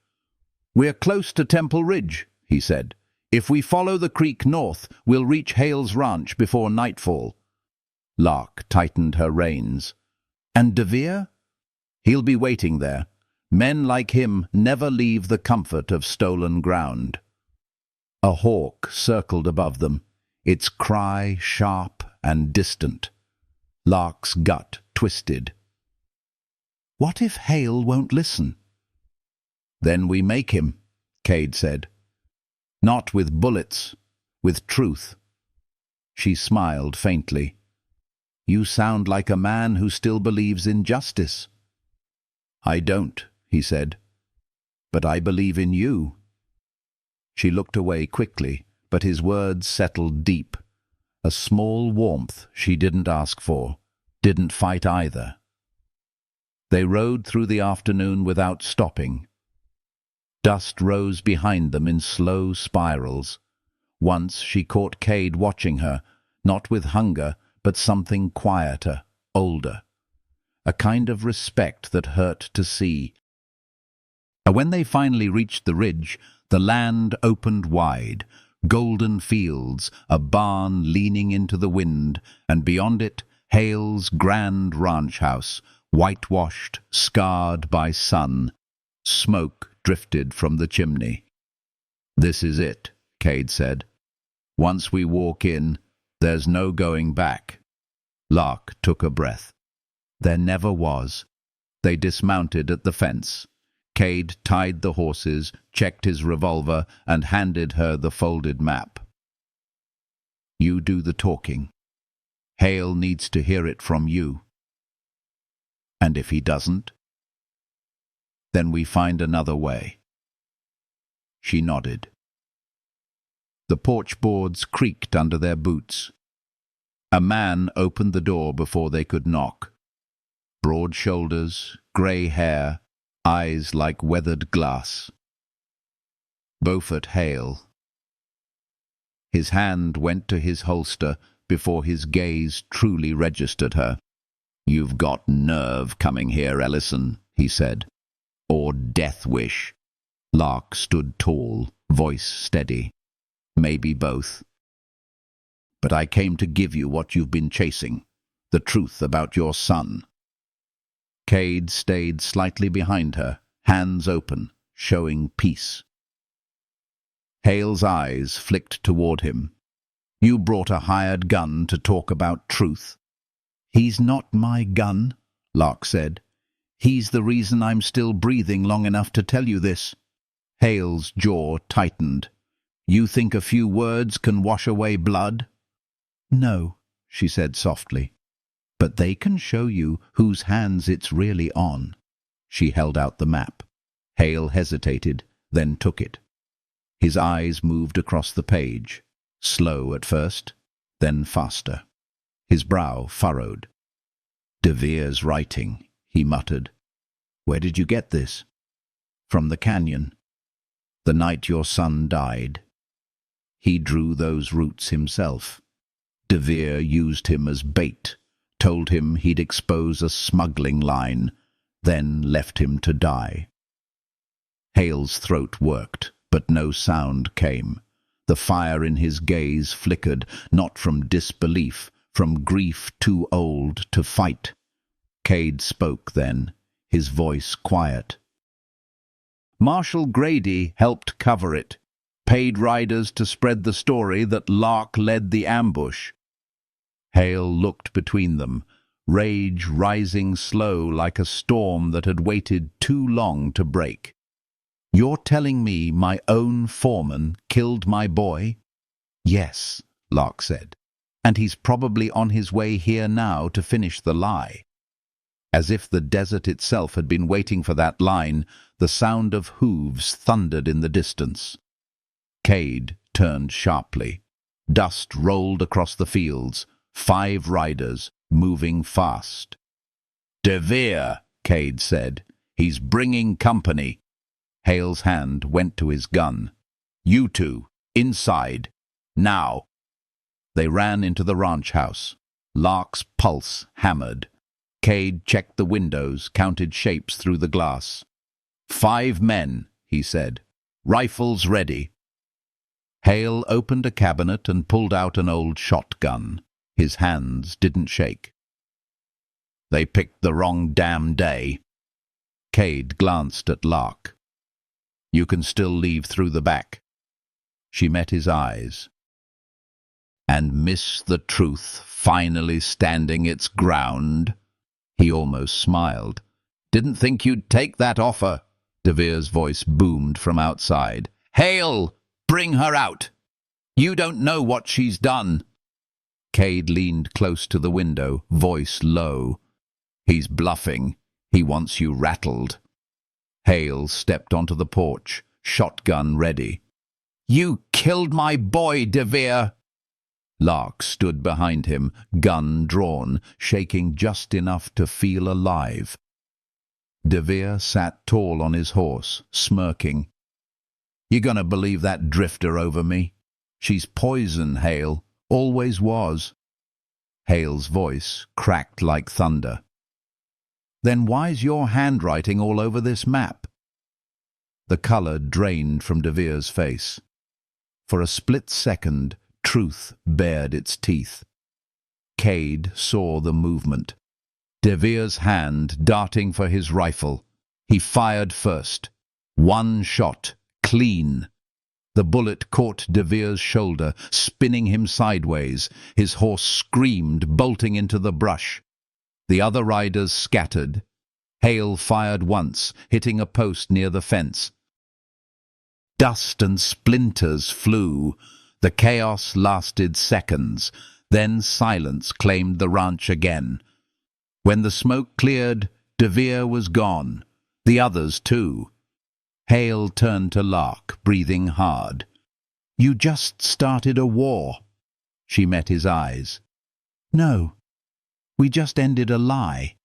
"We're close to Temple Ridge," he said. "If we follow the creek north, we'll reach Hale's ranch before nightfall." Lark tightened her reins. "And DeVere?" "He'll be waiting there. Men like him never leave the comfort of stolen ground." A hawk circled above them, its cry sharp and distant. Lark's gut twisted. "What if Hale won't listen?" "Then we make him," Cade said. "Not with bullets, with truth." She smiled faintly. "You sound like a man who still believes in justice." "I don't," he said. "But I believe in you." She looked away quickly, but his words settled deep. A small warmth she didn't ask for, didn't fight either. They rode through the afternoon without stopping. Dust rose behind them in slow spirals. Once she caught Cade watching her, not with hunger, but something quieter, older. A kind of respect that hurt to see. When they finally reached the ridge, the land opened wide, golden fields, a barn leaning into the wind, and beyond it, Hale's grand ranch house, whitewashed, scarred by sun. Smoke drifted from the chimney. "This is it," Cade said. "Once we walk in, there's no going back." Lark took a breath. There never was. They dismounted at the fence. Cade tied the horses, checked his revolver, and handed her the folded map. "You do the talking. Hale needs to hear it from you. And if he doesn't, then we find another way." She nodded. The porch boards creaked under their boots. A man opened the door before they could knock. Broad shoulders, grey hair, eyes like weathered glass. Beaufort Hale. His hand went to his holster before his gaze truly registered her. "You've got nerve coming here, Ellison," he said. "Or death wish." Lark stood tall, voice steady. "Maybe both. But I came to give you what you've been chasing, the truth about your son." Cade stayed slightly behind her, hands open, showing peace. Hale's eyes flicked toward him. "You brought a hired gun to talk about truth." "He's not my gun," Lark said. "He's the reason I'm still breathing long enough to tell you this." Hale's jaw tightened. "You think a few words can wash away blood?" "No," she said softly. "But they can show you whose hands it's really on." She held out the map. Hale hesitated, then took it. His eyes moved across the page, slow at first, then faster. His brow furrowed. "De Vere's writing," he muttered. "Where did you get this?" "From the canyon. The night your son died. He drew those roots himself. De Vere used him as bait, told him he'd expose a smuggling line, then left him to die." Hale's throat worked, but no sound came. The fire in his gaze flickered, not from disbelief, from grief too old to fight. Cade spoke then, his voice quiet. "Marshal Grady helped cover it, paid riders to spread the story that Lark led the ambush." Hale looked between them, rage rising slow like a storm that had waited too long to break. "You're telling me my own foreman killed my boy?" "Yes," Lark said. "And he's probably on his way here now to finish the lie." As if the desert itself had been waiting for that line, the sound of hooves thundered in the distance. Cade turned sharply. Dust rolled across the fields, 5 riders, moving fast. "De Vere," Cade said. "He's bringing company." Hale's hand went to his gun. "You two, inside. Now." They ran into the ranch house. Lark's pulse hammered. Cade checked the windows, counted shapes through the glass. 5 men, he said. "Rifles ready." Hale opened a cabinet and pulled out an old shotgun. His hands didn't shake. "They picked the wrong damn day." Cade glanced at Lark. "You can still leave through the back." She met his eyes. "And miss the truth finally standing its ground?" He almost smiled. "Didn't think you'd take that offer." De Vere's voice boomed from outside. "Hale, bring her out! You don't know what she's done." Cade leaned close to the window, voice low. "He's bluffing. He wants you rattled." Hale stepped onto the porch, shotgun ready. "You killed my boy, De Vere!" Lark stood behind him, gun drawn, shaking just enough to feel alive. De Vere sat tall on his horse, smirking. "You gonna believe that drifter over me? She's poison, Hale. Always was." Hale's voice cracked like thunder. "Then why's your handwriting all over this map?" The colour drained from De Vere's face. For a split second, truth bared its teeth. Cade saw the movement. De Vere's hand darting for his rifle. He fired first. One shot, clean. The bullet caught De Vere's shoulder, spinning him sideways. His horse screamed, bolting into the brush. The other riders scattered. Hale fired once, hitting a post near the fence. Dust and splinters flew. The chaos lasted seconds. Then silence claimed the ranch again. When the smoke cleared, De Vere was gone. The others too. Hale turned to Lark, breathing hard. You just started a war. She met his eyes. No, we just ended a lie.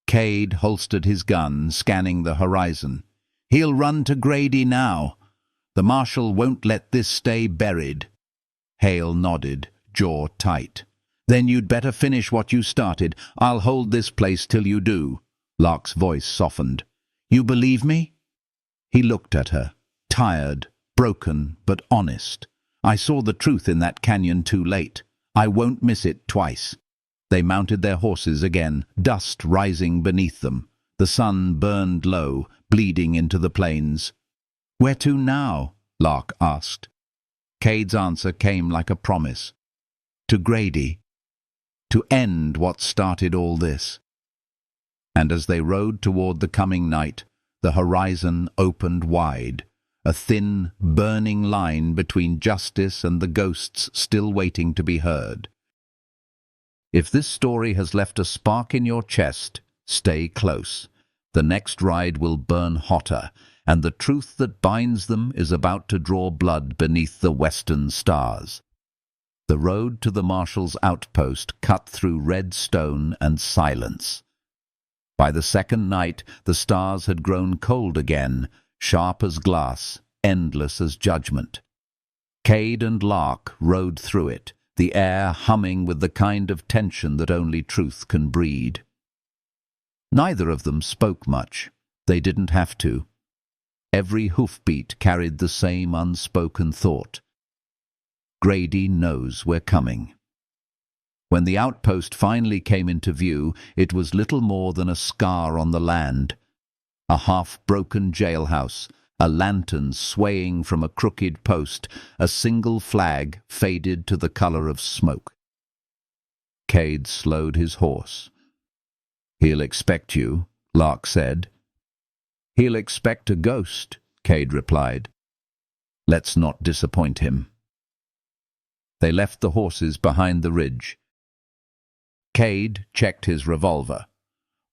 Cade holstered his gun, scanning the horizon. He'll run to Grady now. The marshal won't let this stay buried. Hale nodded, jaw tight. Then you'd better finish what you started. I'll hold this place till you do. Lark's voice softened. You believe me? He looked at her, tired, broken, but honest. I saw the truth in that canyon too late. I won't miss it twice. They mounted their horses again, dust rising beneath them. The sun burned low, bleeding into the plains. Where to now? Lark asked. Cade's answer came like a promise. To Grady. To end what started all this. And as they rode toward the coming night, the horizon opened wide, a thin, burning line between justice and the ghosts still waiting to be heard. If this story has left a spark in your chest, stay close. The next ride will burn hotter, and the truth that binds them is about to draw blood beneath the western stars. The road to the marshal's outpost cut through red stone and silence. By the second night, the stars had grown cold again, sharp as glass, endless as judgment. Cade and Lark rode through it, the air humming with the kind of tension that only truth can breed. Neither of them spoke much. They didn't have to. Every hoofbeat carried the same unspoken thought. Grady knows we're coming. When the outpost finally came into view, it was little more than a scar on the land. A half-broken jailhouse, a lantern swaying from a crooked post, a single flag faded to the color of smoke. Cade slowed his horse. He'll expect you, Lark said. He'll expect a ghost, Cade replied. Let's not disappoint him. They left the horses behind the ridge. Cade checked his revolver.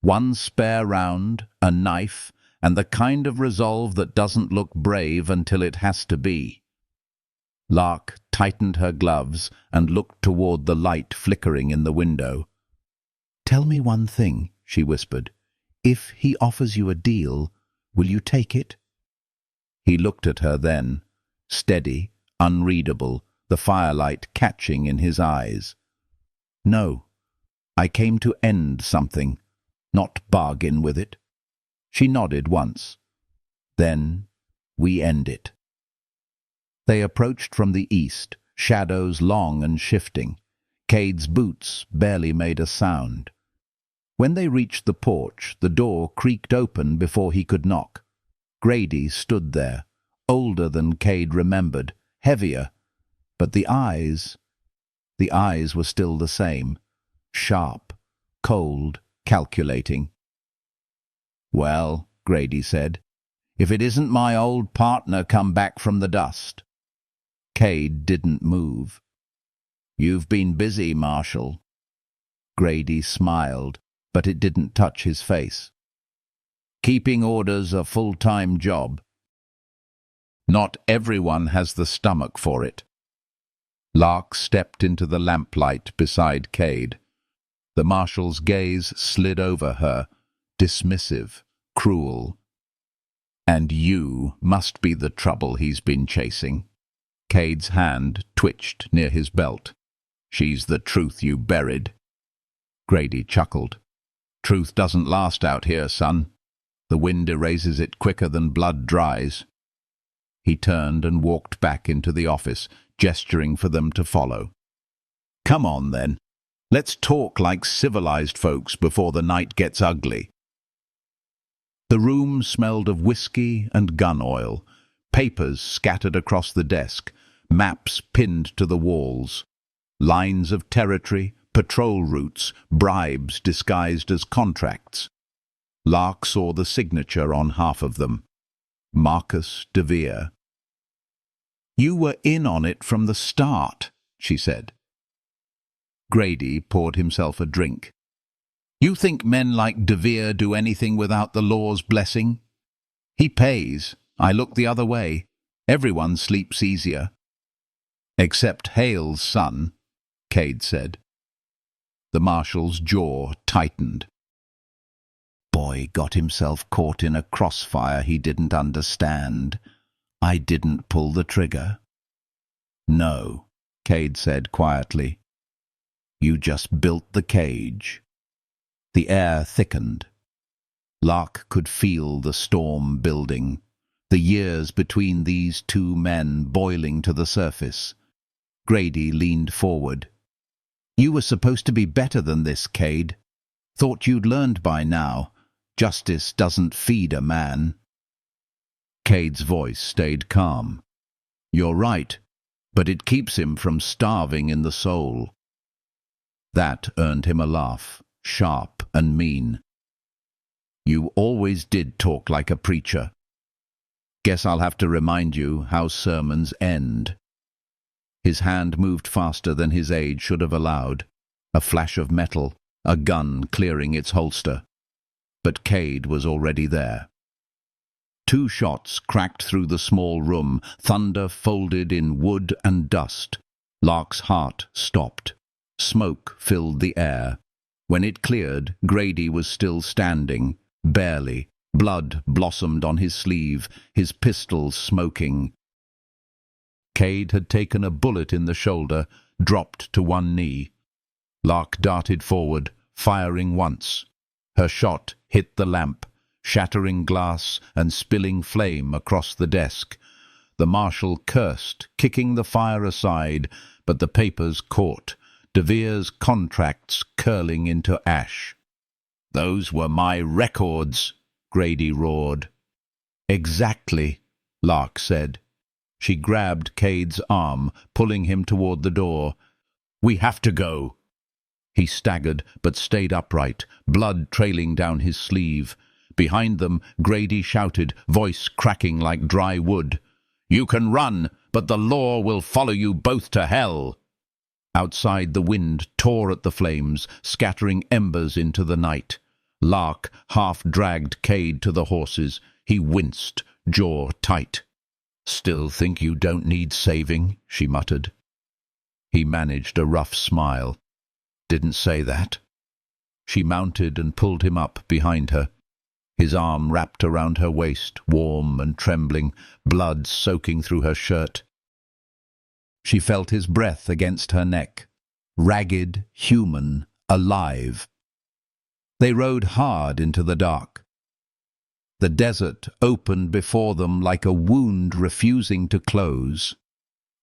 One spare round, a knife, and the kind of resolve that doesn't look brave until it has to be. Lark tightened her gloves and looked toward the light flickering in the window. Tell me one thing, she whispered. If he offers you a deal, will you take it? He looked at her then, steady, unreadable, the firelight catching in his eyes. No, I came to end something, not bargain with it. She nodded once. Then we end it. They approached from the east, shadows long and shifting. Cade's boots barely made a sound. When they reached the porch, the door creaked open before he could knock. Grady stood there, older than Cade remembered, heavier, but the eyes were still the same, sharp, cold, calculating. Well, Grady said, if it isn't my old partner come back from the dust. Cade didn't move. You've been busy, Marshal. Grady smiled, but it didn't touch his face. Keeping orders a full-time job. Not everyone has the stomach for it. Lark stepped into the lamplight beside Cade. The Marshal's gaze slid over her, dismissive, cruel. And you must be the trouble he's been chasing. Cade's hand twitched near his belt. She's the truth you buried. Grady chuckled. Truth doesn't last out here, son. The wind erases it quicker than blood dries. He turned and walked back into the office, gesturing for them to follow. Come on, then. Let's talk like civilized folks before the night gets ugly. The room smelled of whiskey and gun oil, papers scattered across the desk, maps pinned to the walls, lines of territory, patrol routes, bribes disguised as contracts. Lark saw the signature on half of them. Marcus de Vere. You were in on it from the start, she said. Grady poured himself a drink. You think men like de Vere do anything without the law's blessing? He pays. I look the other way. Everyone sleeps easier. Except Hale's son, Cade said. The marshal's jaw tightened. Boy got himself caught in a crossfire he didn't understand. I didn't pull the trigger. No, Cade said quietly. You just built the cage. The air thickened. Lark could feel the storm building, the years between these two men boiling to the surface. Grady leaned forward. You were supposed to be better than this, Cade. Thought you'd learned by now. Justice doesn't feed a man. Cade's voice stayed calm. You're right, but it keeps him from starving in the soul. That earned him a laugh, sharp and mean. You always did talk like a preacher. Guess I'll have to remind you how sermons end. His hand moved faster than his age should have allowed. A flash of metal, a gun clearing its holster. But Cade was already there. 2 shots cracked through the small room, thunder folded in wood and dust. Lark's heart stopped. Smoke filled the air. When it cleared, Grady was still standing, barely. Blood blossomed on his sleeve, his pistol smoking. Cade had taken a bullet in the shoulder, dropped to one knee. Lark darted forward, firing once. Her shot hit the lamp, shattering glass and spilling flame across the desk. The marshal cursed, kicking the fire aside, but the papers caught, De Vere's contracts curling into ash. Those were my records, Grady roared. Exactly, Lark said. She grabbed Cade's arm, pulling him toward the door. We have to go. He staggered, but stayed upright, blood trailing down his sleeve. Behind them, Grady shouted, voice cracking like dry wood. You can run, but the law will follow you both to hell. Outside, the wind tore at the flames, scattering embers into the night. Lark half-dragged Cade to the horses. He winced, jaw tight. Still think you don't need saving, she muttered. He managed a rough smile. Didn't say that. She mounted and pulled him up behind her. His arm wrapped around her waist, warm and trembling, blood soaking through her shirt. She felt his breath against her neck, ragged, human, alive. They rode hard into the dark. The desert opened before them like a wound refusing to close.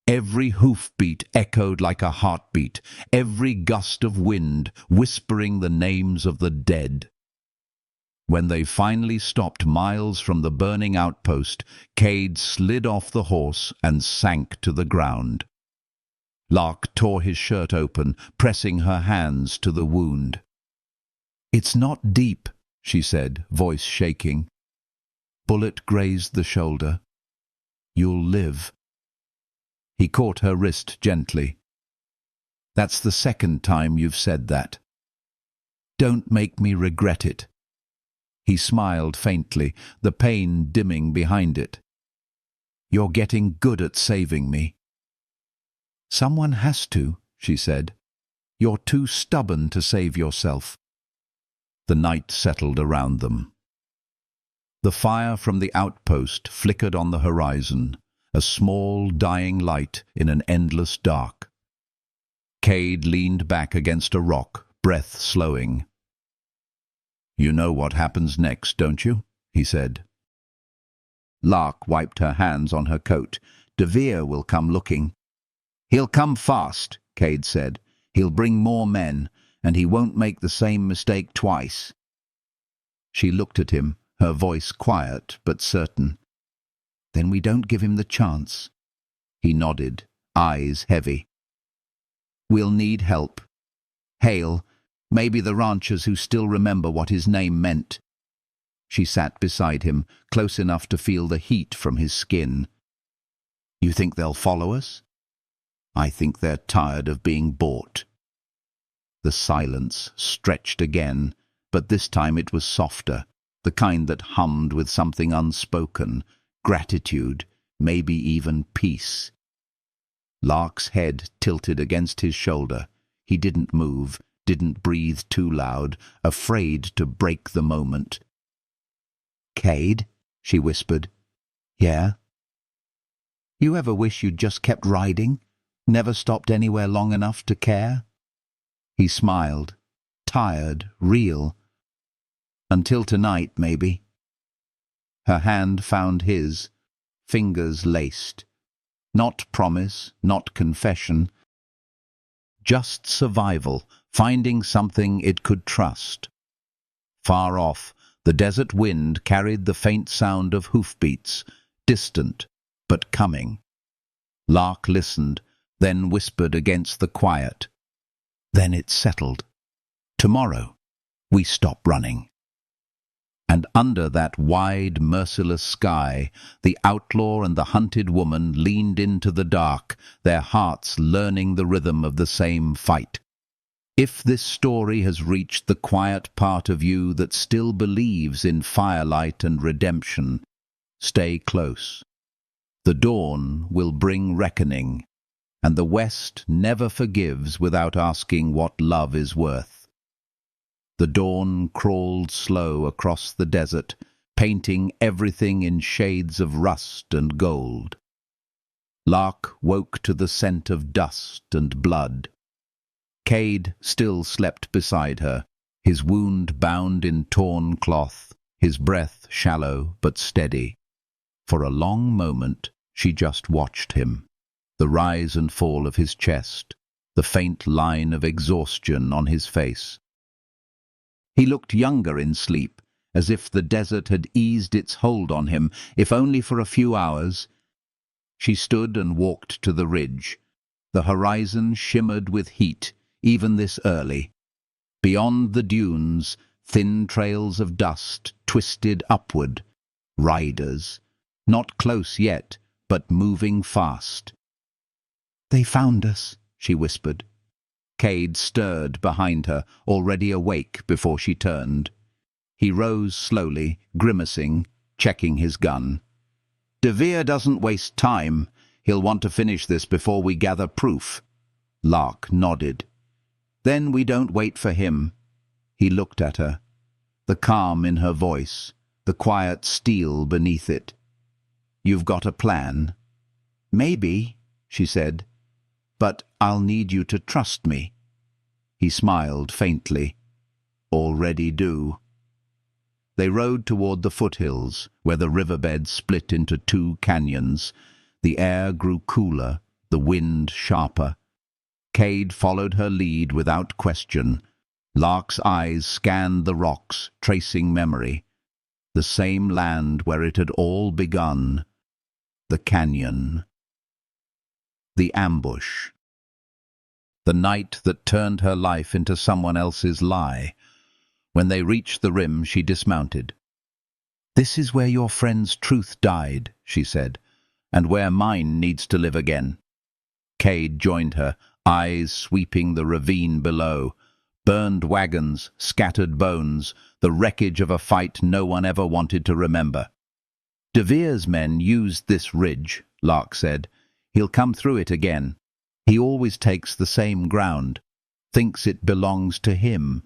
Every hoofbeat echoed like a heartbeat, every gust of wind whispering the names of the dead. When they finally stopped miles from the burning outpost, Cade slid off the horse and sank to the ground. Lark tore his shirt open, pressing her hands to the wound. It's not deep, she said, voice shaking. Bullet grazed the shoulder. You'll live. He caught her wrist gently. That's the second time you've said that. Don't make me regret it. He smiled faintly, the pain dimming behind it. You're getting good at saving me. Someone has to, she said. You're too stubborn to save yourself. The night settled around them. The fire from the outpost flickered on the horizon, a small, dying light in an endless dark. Cade leaned back against a rock, breath slowing. You know what happens next, don't you? He said. Lark wiped her hands on her coat. De Vere will come looking. He'll come fast, Cade said. He'll bring more men, and he won't make the same mistake twice. She looked at him, her voice quiet but certain. Then we don't give him the chance. He nodded, eyes heavy. We'll need help. Hale, maybe the ranchers who still remember what his name meant. She sat beside him, close enough to feel the heat from his skin. You think they'll follow us? I think they're tired of being bought. The silence stretched again, but this time it was softer, the kind that hummed with something unspoken, gratitude, maybe even peace. Lark's head tilted against his shoulder. He didn't move, didn't breathe too loud, afraid to break the moment. "Cade," she whispered. "Yeah?" "You ever wish you'd just kept riding? Never stopped anywhere long enough to care?" He smiled. Tired, real. "Until tonight, maybe." Her hand found his, fingers laced. Not promise, not confession. Just survival, finding something it could trust. Far off, the desert wind carried the faint sound of hoofbeats, distant, but coming. Lark listened, then whispered against the quiet. Then it settled. "Tomorrow, we stop running." And under that wide, merciless sky, the outlaw and the hunted woman leaned into the dark, their hearts learning the rhythm of the same fight. If this story has reached the quiet part of you that still believes in firelight and redemption, stay close. The dawn will bring reckoning, and the West never forgives without asking what love is worth. The dawn crawled slow across the desert, painting everything in shades of rust and gold. Lark woke to the scent of dust and blood. Cade still slept beside her, his wound bound in torn cloth, his breath shallow but steady. For a long moment she just watched him, the rise and fall of his chest, the faint line of exhaustion on his face. He looked younger in sleep, as if the desert had eased its hold on him, if only for a few hours. She stood and walked to the ridge. The horizon shimmered with heat, even this early. Beyond the dunes, thin trails of dust twisted upward. Riders, not close yet, but moving fast. "They found us," she whispered. Cade stirred behind her, already awake before she turned. He rose slowly, grimacing, checking his gun. "De Vere doesn't waste time. He'll want to finish this before we gather proof." Lark nodded. "Then we don't wait for him." He looked at her, the calm in her voice, the quiet steel beneath it. "You've got a plan?" "Maybe," she said. "But I'll need you to trust me." He smiled faintly. "Already do." They rode toward the foothills, where the riverbed split into two canyons. The air grew cooler, the wind sharper. Cade followed her lead without question. Lark's eyes scanned the rocks, tracing memory. The same land where it had all begun. The canyon. The ambush. The night that turned her life into someone else's lie. When they reached the rim, she dismounted. "This is where your friend's truth died," she said, "and where mine needs to live again." Cade joined her, eyes sweeping the ravine below. Burned wagons, scattered bones, the wreckage of a fight no one ever wanted to remember. "De Vere's men used this ridge," Lark said. "He'll come through it again. He always takes the same ground, thinks it belongs to him."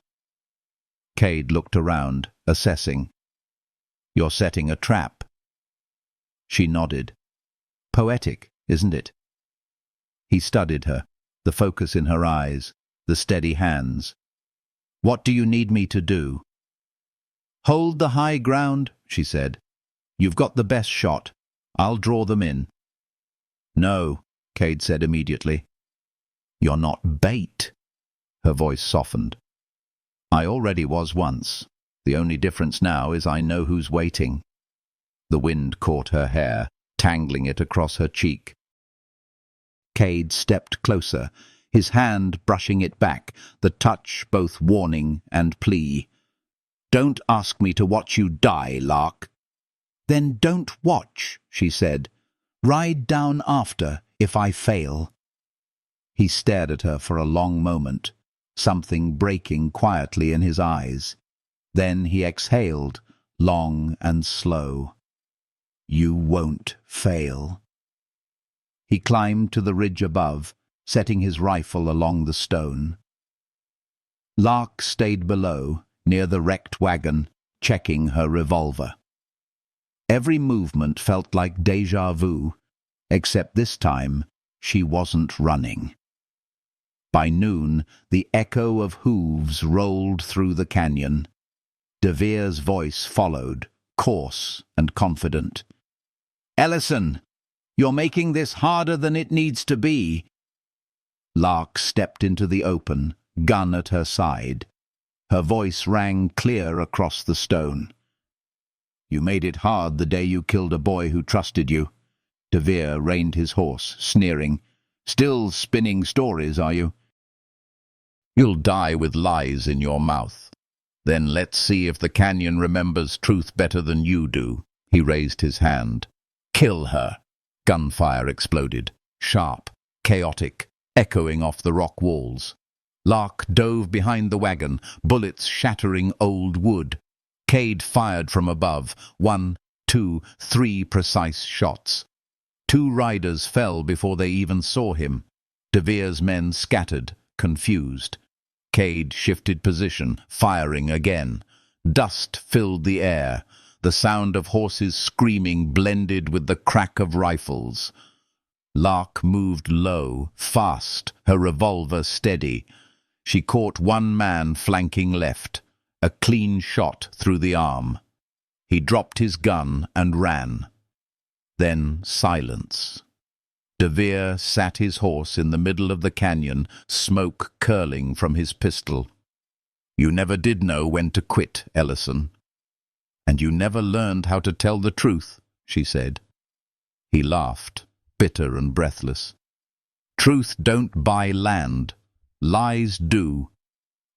Cade looked around, assessing. "You're setting a trap." She nodded. "Poetic, isn't it?" He studied her, the focus in her eyes, the steady hands. "What do you need me to do?" "Hold the high ground," she said. "You've got the best shot. I'll draw them in." "No," Cade said immediately. "You're not bait." Her voice softened. "I already was once. The only difference now is I know who's waiting." The wind caught her hair, tangling it across her cheek. Cade stepped closer, his hand brushing it back, the touch both warning and plea. "Don't ask me to watch you die, Lark." "Then don't watch," she said. "Ride down after, if I fail." He stared at her for a long moment, something breaking quietly in his eyes. Then he exhaled, long and slow. "You won't fail." He climbed to the ridge above, setting his rifle along the stone. Lark stayed below, near the wrecked wagon, checking her revolver. Every movement felt like déjà vu, except this time she wasn't running. By noon, the echo of hooves rolled through the canyon. De Vere's voice followed, coarse and confident. "Ellison, you're making this harder than it needs to be." Lark stepped into the open, gun at her side. Her voice rang clear across the stone. "You made it hard the day you killed a boy who trusted you." De Vere reined his horse, sneering. "Still spinning stories, are you? You'll die with lies in your mouth. Then let's see if the canyon remembers truth better than you do." He raised his hand. "Kill her." Gunfire exploded, sharp, chaotic, echoing off the rock walls. Lark dove behind the wagon, bullets shattering old wood. Cade fired from above, 1, 2, 3 precise shots. 2 riders fell before they even saw him. De Vere's men scattered, confused. Cade shifted position, firing again. Dust filled the air. The sound of horses screaming blended with the crack of rifles. Lark moved low, fast, her revolver steady. She caught one man flanking left, a clean shot through the arm. He dropped his gun and ran. Then silence. De Vere sat his horse in the middle of the canyon, smoke curling from his pistol. "You never did know when to quit, Ellison. And you never learned how to tell the truth," she said. He laughed, bitter and breathless. "Truth don't buy land. Lies do."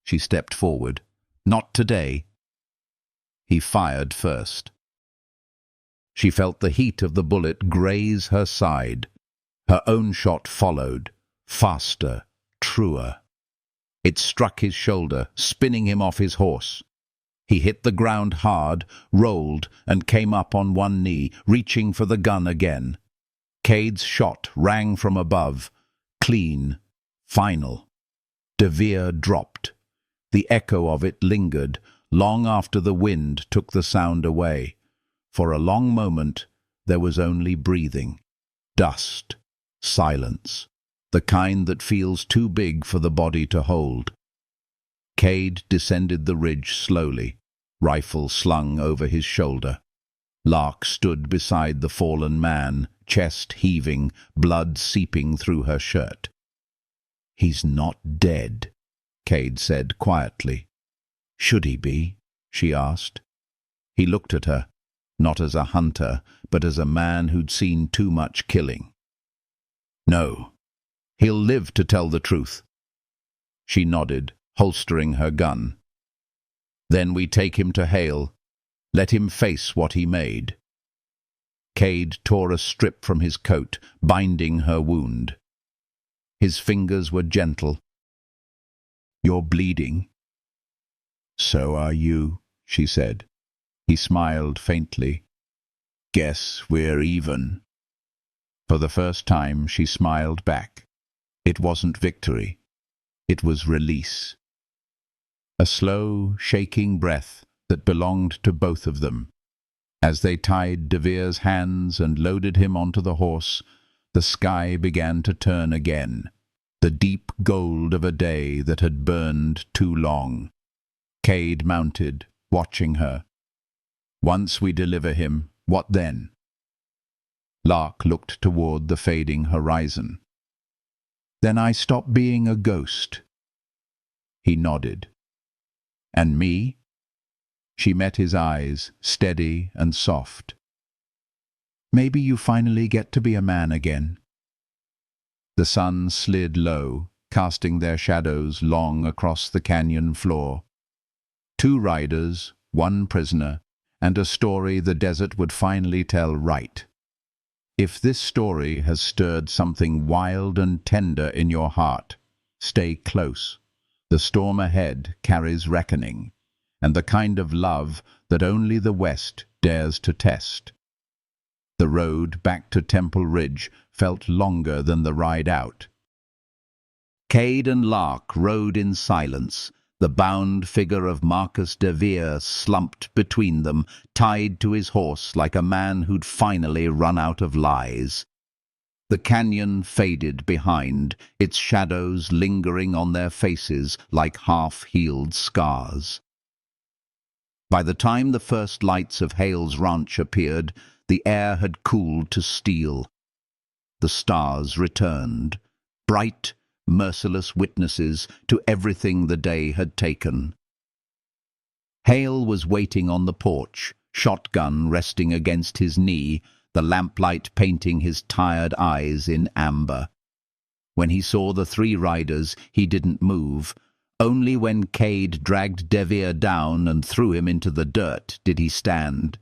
She stepped forward. "Not today." He fired first. She felt the heat of the bullet graze her side. Her own shot followed, faster, truer. It struck his shoulder, spinning him off his horse. He hit the ground hard, rolled, and came up on one knee, reaching for the gun again. Cade's shot rang from above, clean, final. De Vere dropped. The echo of it lingered, long after the wind took the sound away. For a long moment there was only breathing, dust, silence, the kind that feels too big for the body to hold. Cade descended the ridge slowly, rifle slung over his shoulder. Lark stood beside the fallen man, chest heaving, blood seeping through her shirt. "He's not dead," Cade said quietly. "Should he be?" she asked. He looked at her, not as a hunter, but as a man who'd seen too much killing. "No. He'll live to tell the truth." She nodded, holstering her gun. "Then we take him to Hale. Let him face what he made." Cade tore a strip from his coat, binding her wound. His fingers were gentle. "You're bleeding." "So are you," she said. He smiled faintly. "Guess we're even." For the first time she smiled back. It wasn't victory. It was release. A slow, shaking breath that belonged to both of them. As they tied De Vere's hands and loaded him onto the horse, the sky began to turn again, the deep gold of a day that had burned too long. Cade mounted, watching her. "Once we deliver him, what then?" Lark looked toward the fading horizon. "Then I stop being a ghost." He nodded. "And me?" She met his eyes, steady and soft. "Maybe you finally get to be a man again." The sun slid low, casting their shadows long across the canyon floor. 2 riders, 1 prisoner, and a story the desert would finally tell right. If this story has stirred something wild and tender in your heart, stay close. The storm ahead carries reckoning, and the kind of love that only the West dares to test. The road back to Temple Ridge felt longer than the ride out. Cade and Lark rode in silence. The bound figure of Marcus de Vere slumped between them, tied to his horse like a man who'd finally run out of lies. The canyon faded behind, its shadows lingering on their faces like half-healed scars. By the time the first lights of Hale's ranch appeared, the air had cooled to steel. The stars returned, bright, merciless witnesses to everything the day had taken. Hale was waiting on the porch, shotgun resting against his knee, the lamplight painting his tired eyes in amber. When he saw the three riders, he didn't move. Only when Cade dragged de Vere down and threw him into the dirt did he stand.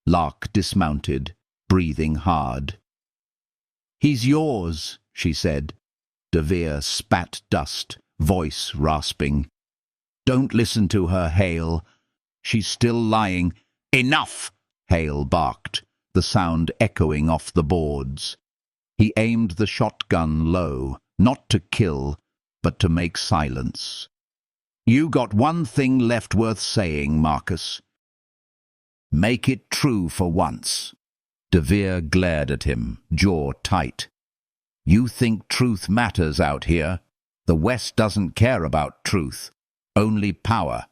Lark dismounted, breathing hard. "He's yours," she said. De Vere spat dust, voice rasping. "Don't listen to her, Hale. She's still lying." "Enough!" Hale barked, the sound echoing off the boards. He aimed the shotgun low, not to kill, but to make silence. "You got one thing left worth saying, Marcus. Make it true for once." De Vere glared at him, jaw tight. "You think truth matters out here? The West doesn't care about truth, only power.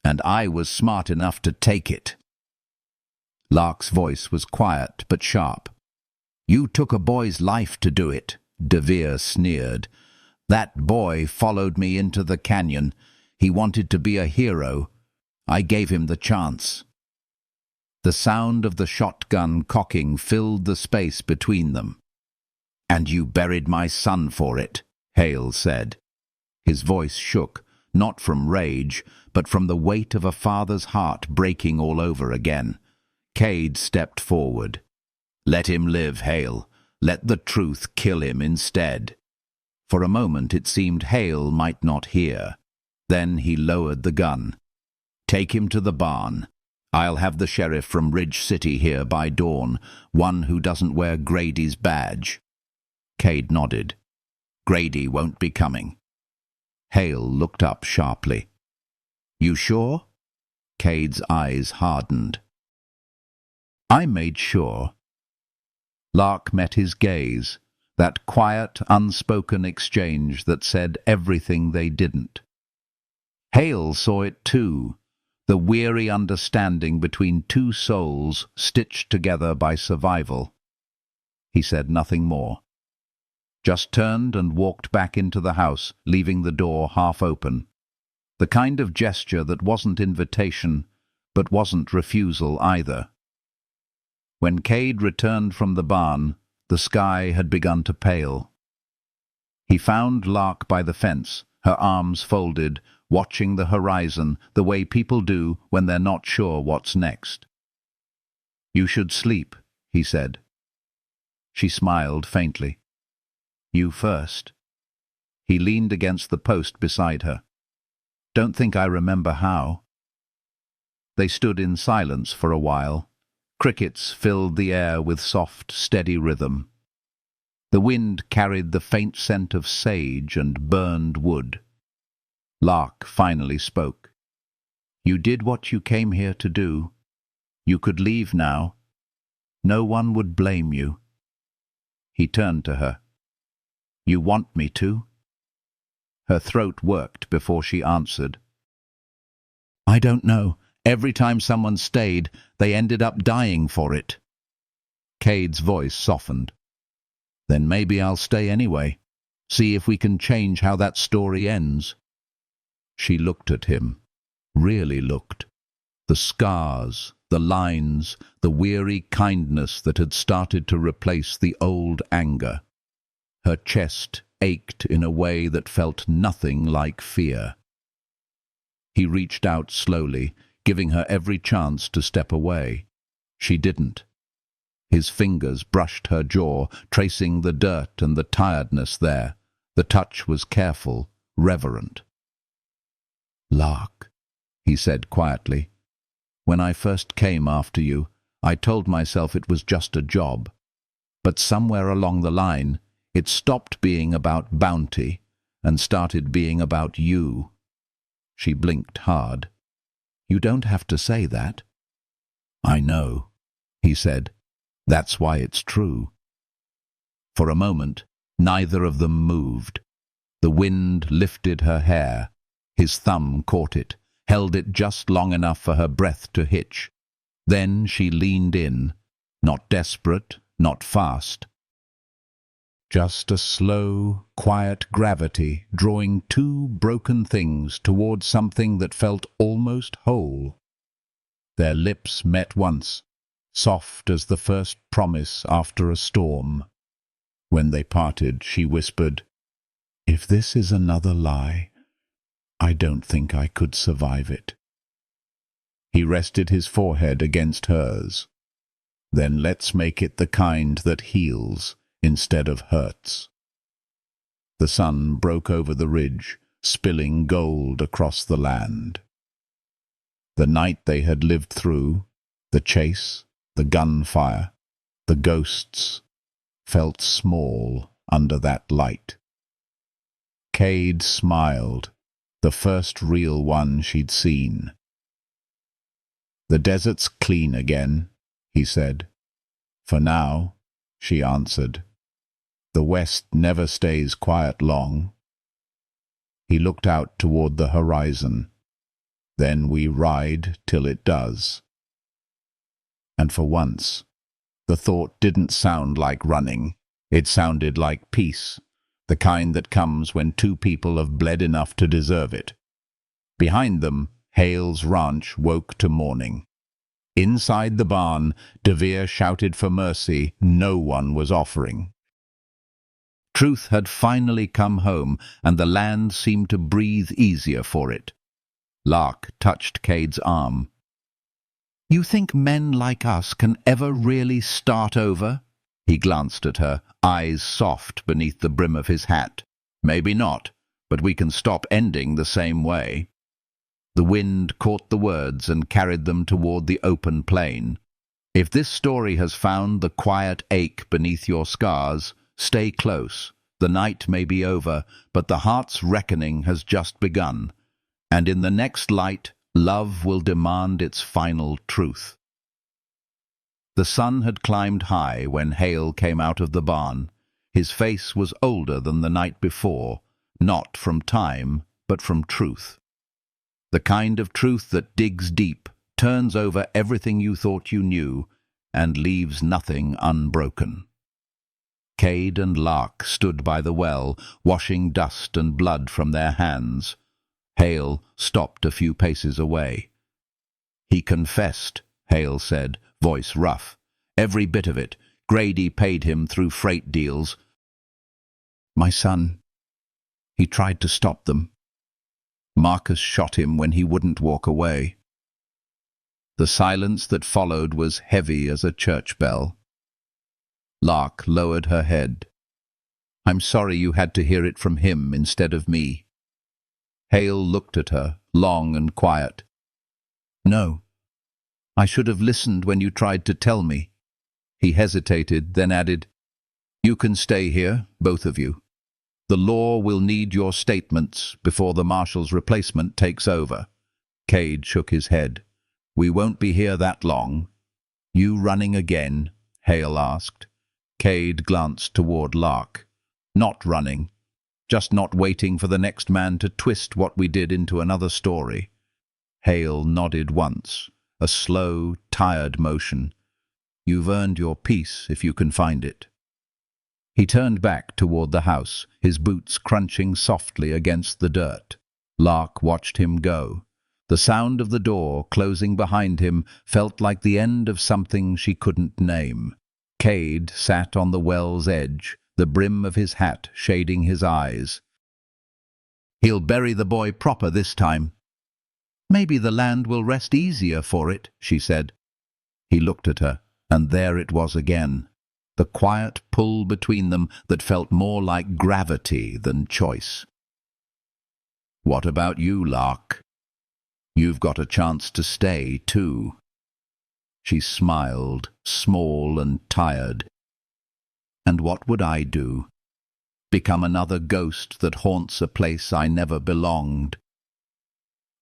And I was smart enough to take it." Lark's voice was quiet but sharp. "You took a boy's life to do it," De Vere sneered. "That boy followed me into the canyon. He wanted to be a hero. I gave him the chance." The sound of the shotgun cocking filled the space between them. "And you buried my son for it," Hale said. His voice shook, not from rage, but from the weight of a father's heart breaking all over again. Cade stepped forward. "Let him live, Hale. Let the truth kill him instead." For a moment it seemed Hale might not hear. Then he lowered the gun. "Take him to the barn. I'll have the sheriff from Ridge City here by dawn, one who doesn't wear Grady's badge." Cade nodded. "Grady won't be coming." Hale looked up sharply. "You sure?" Cade's eyes hardened. "I made sure." Lark met his gaze, that quiet, unspoken exchange that said everything they didn't. Hale saw it too, the weary understanding between two souls stitched together by survival. He said nothing more, just turned and walked back into the house, leaving the door half open. The kind of gesture that wasn't invitation, but wasn't refusal either. When Cade returned from the barn, the sky had begun to pale. He found Lark by the fence, her arms folded, watching the horizon the way people do when they're not sure what's next. "You should sleep," he said. She smiled faintly. "You first." He leaned against the post beside her. "Don't think I remember how." They stood in silence for a while. Crickets filled the air with soft, steady rhythm. The wind carried the faint scent of sage and burned wood. Lark finally spoke. "You did what you came here to do. You could leave now. No one would blame you." He turned to her. "You want me to?" Her throat worked before she answered. "I don't know. Every time someone stayed, they ended up dying for it." Cade's voice softened. "Then maybe I'll stay anyway. See if we can change how that story ends." She looked at him, really looked. The scars, the lines, the weary kindness that had started to replace the old anger. Her chest ached in a way that felt nothing like fear. He reached out slowly, giving her every chance to step away. She didn't. His fingers brushed her jaw, tracing the dirt and the tiredness there. The touch was careful, reverent. "Lark," he said quietly, "when I first came after you, I told myself it was just a job. But somewhere along the line, it stopped being about bounty and started being about you." She blinked hard. "You don't have to say that." "I know," he said. "That's why it's true." For a moment, neither of them moved. The wind lifted her hair. His thumb caught it, held it just long enough for her breath to hitch. Then she leaned in, not desperate, not fast. Just a slow, quiet gravity drawing two broken things toward something that felt almost whole. Their lips met once, soft as the first promise after a storm. When they parted, she whispered, "If this is another lie, I don't think I could survive it." He rested his forehead against hers. "Then let's make it the kind that heals instead of hurts." The sun broke over the ridge, spilling gold across the land. The night they had lived through, the chase, the gunfire, the ghosts, felt small under that light. Cade smiled, the first real one she'd seen. "The desert's clean again," he said. "For now," she answered. "The West never stays quiet long." He looked out toward the horizon. "Then we ride till it does." And for once, the thought didn't sound like running. It sounded like peace, the kind that comes when two people have bled enough to deserve it. Behind them, Hale's ranch woke to morning. Inside the barn, DeVere shouted for mercy no one was offering. Truth had finally come home, and the land seemed to breathe easier for it. Lark touched Cade's arm. "You think men like us can ever really start over?" He glanced at her, eyes soft beneath the brim of his hat. "Maybe not, but we can stop ending the same way." The wind caught the words and carried them toward the open plain. If this story has found the quiet ache beneath your scars, stay close. The night may be over, but the heart's reckoning has just begun. And in the next light, love will demand its final truth. The sun had climbed high when Hale came out of the barn. His face was older than the night before, not from time, but from truth. The kind of truth that digs deep, turns over everything you thought you knew, and leaves nothing unbroken. Cade and Lark stood by the well, washing dust and blood from their hands. Hale stopped a few paces away. "He confessed," Hale said, voice rough. "Every bit of it. Grady paid him through freight deals." "My son. He tried to stop them. Marcus shot him when he wouldn't walk away." The silence that followed was heavy as a church bell. Lark lowered her head. "I'm sorry you had to hear it from him instead of me." Hale looked at her, long and quiet. "No. I should have listened when you tried to tell me." He hesitated, then added, "You can stay here, both of you. The law will need your statements before the marshal's replacement takes over." Cade shook his head. "We won't be here that long." "You running again?" Hale asked. Cade glanced toward Lark. "Not running. Just not waiting for the next man to twist what we did into another story." Hale nodded once, a slow, tired motion. "You've earned your peace if you can find it." He turned back toward the house, his boots crunching softly against the dirt. Lark watched him go. The sound of the door closing behind him felt like the end of something she couldn't name. Cade sat on the well's edge, the brim of his hat shading his eyes. "He'll bury the boy proper this time." "Maybe the land will rest easier for it," she said. He looked at her, and there it was again. The quiet pull between them that felt more like gravity than choice. "What about you, Lark? You've got a chance to stay, too." She smiled, small and tired. And what would I do? Become another ghost that haunts a place I never belonged?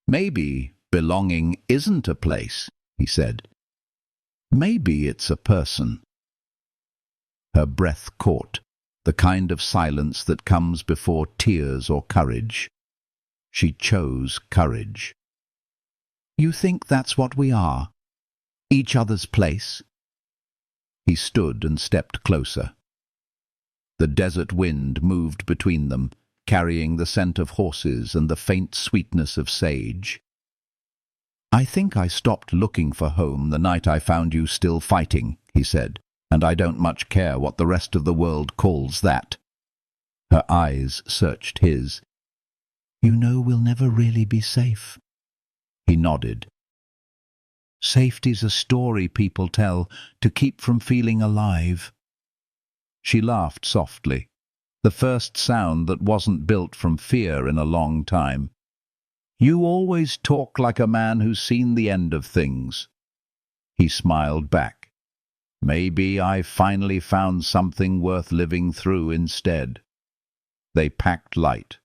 Maybe belonging isn't a place, he said. Maybe it's a person. Her breath caught, the kind of silence that comes before tears or courage. She chose courage. You think that's what we are? Each other's place? He stood and stepped closer. The desert wind moved between them, carrying the scent of horses and the faint sweetness of sage. I think I stopped looking for home the night I found you still fighting, he said, and I don't much care what the rest of the world calls that. Her eyes searched his. You know we'll never really be safe. He nodded. Safety's a story people tell to keep from feeling alive. She laughed softly, the first sound that wasn't built from fear in a long time. You always talk like a man who's seen the end of things. He smiled back. Maybe I finally found something worth living through instead. They packed light.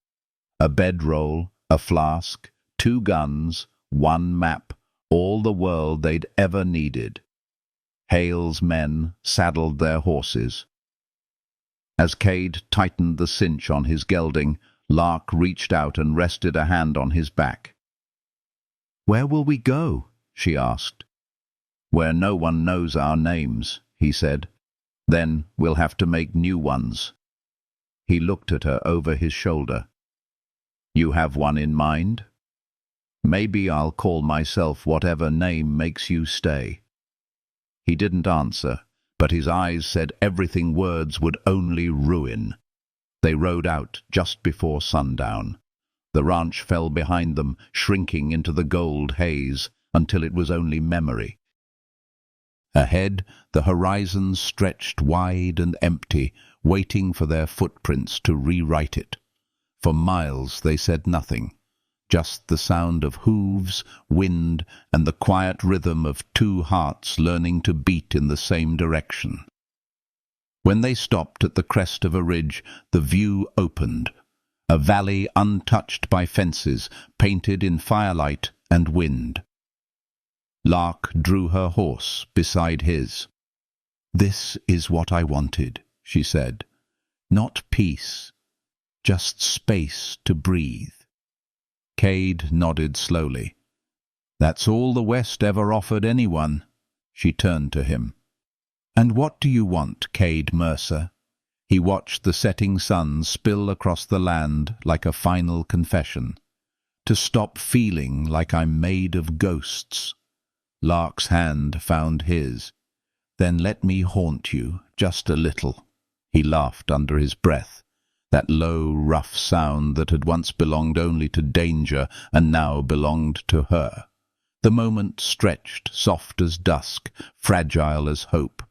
A bedroll, a flask, 2 guns, 1 map, all the world they'd ever needed. Hale's men saddled their horses. As Cade tightened the cinch on his gelding, Lark reached out and rested a hand on his back. Where will we go? She asked. Where no one knows our names, he said. Then we'll have to make new ones. He looked at her over his shoulder. You have one in mind? Maybe I'll call myself whatever name makes you stay. He didn't answer, but his eyes said everything words would only ruin. They rode out just before sundown. The ranch fell behind them, shrinking into the gold haze, until it was only memory. Ahead, the horizon stretched wide and empty, waiting for their footprints to rewrite it. For miles they said nothing, just the sound of hooves, wind, and the quiet rhythm of 2 hearts learning to beat in the same direction. When they stopped at the crest of a ridge, the view opened, a valley untouched by fences, painted in firelight and wind. Lark drew her horse beside his. This is what I wanted, she said. Not peace, just space to breathe. Cade nodded slowly. That's all the West ever offered anyone. She turned to him. And what do you want, Cade Mercer? He watched the setting sun spill across the land like a final confession. To stop feeling like I'm made of ghosts. Lark's hand found his. Then let me haunt you, just a little. He laughed under his breath, that low, rough sound that had once belonged only to danger and now belonged to her. The moment stretched, soft as dusk, fragile as hope.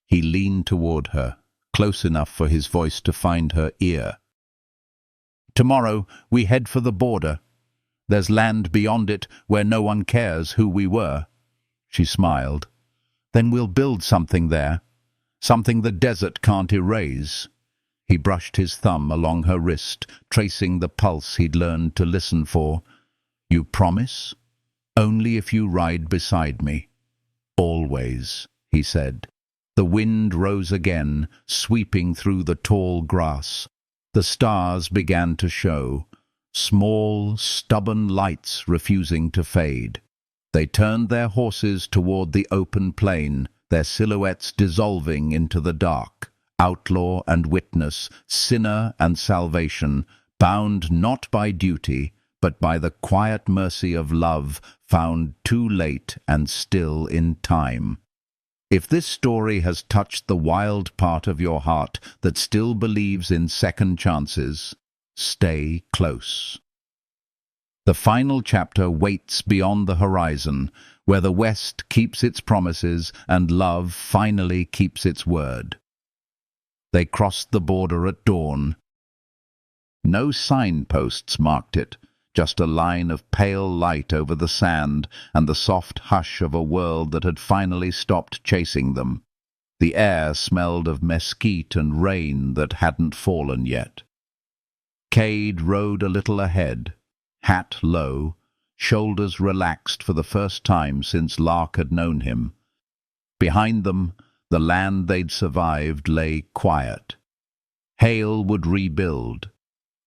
He leaned toward her, close enough for his voice to find her ear. Tomorrow we head for the border. There's land beyond it where no one cares who we were. She smiled. Then we'll build something there, something the desert can't erase. He brushed his thumb along her wrist, tracing the pulse he'd learned to listen for. You promise? Only if you ride beside me. Always, he said. The wind rose again, sweeping through the tall grass. The stars began to show, small, stubborn lights refusing to fade. They turned their horses toward the open plain, their silhouettes dissolving into the dark. Outlaw and witness, sinner and salvation, bound not by duty, but by the quiet mercy of love, found too late and still in time. If this story has touched the wild part of your heart that still believes in second chances, stay close. The final chapter waits beyond the horizon, where the West keeps its promises and love finally keeps its word. They crossed the border at dawn. No signposts marked it, just a line of pale light over the sand and the soft hush of a world that had finally stopped chasing them. The air smelled of mesquite and rain that hadn't fallen yet. Cade rode a little ahead, hat low, shoulders relaxed for the first time since Lark had known him. Behind them, the land they'd survived lay quiet. Hale would rebuild.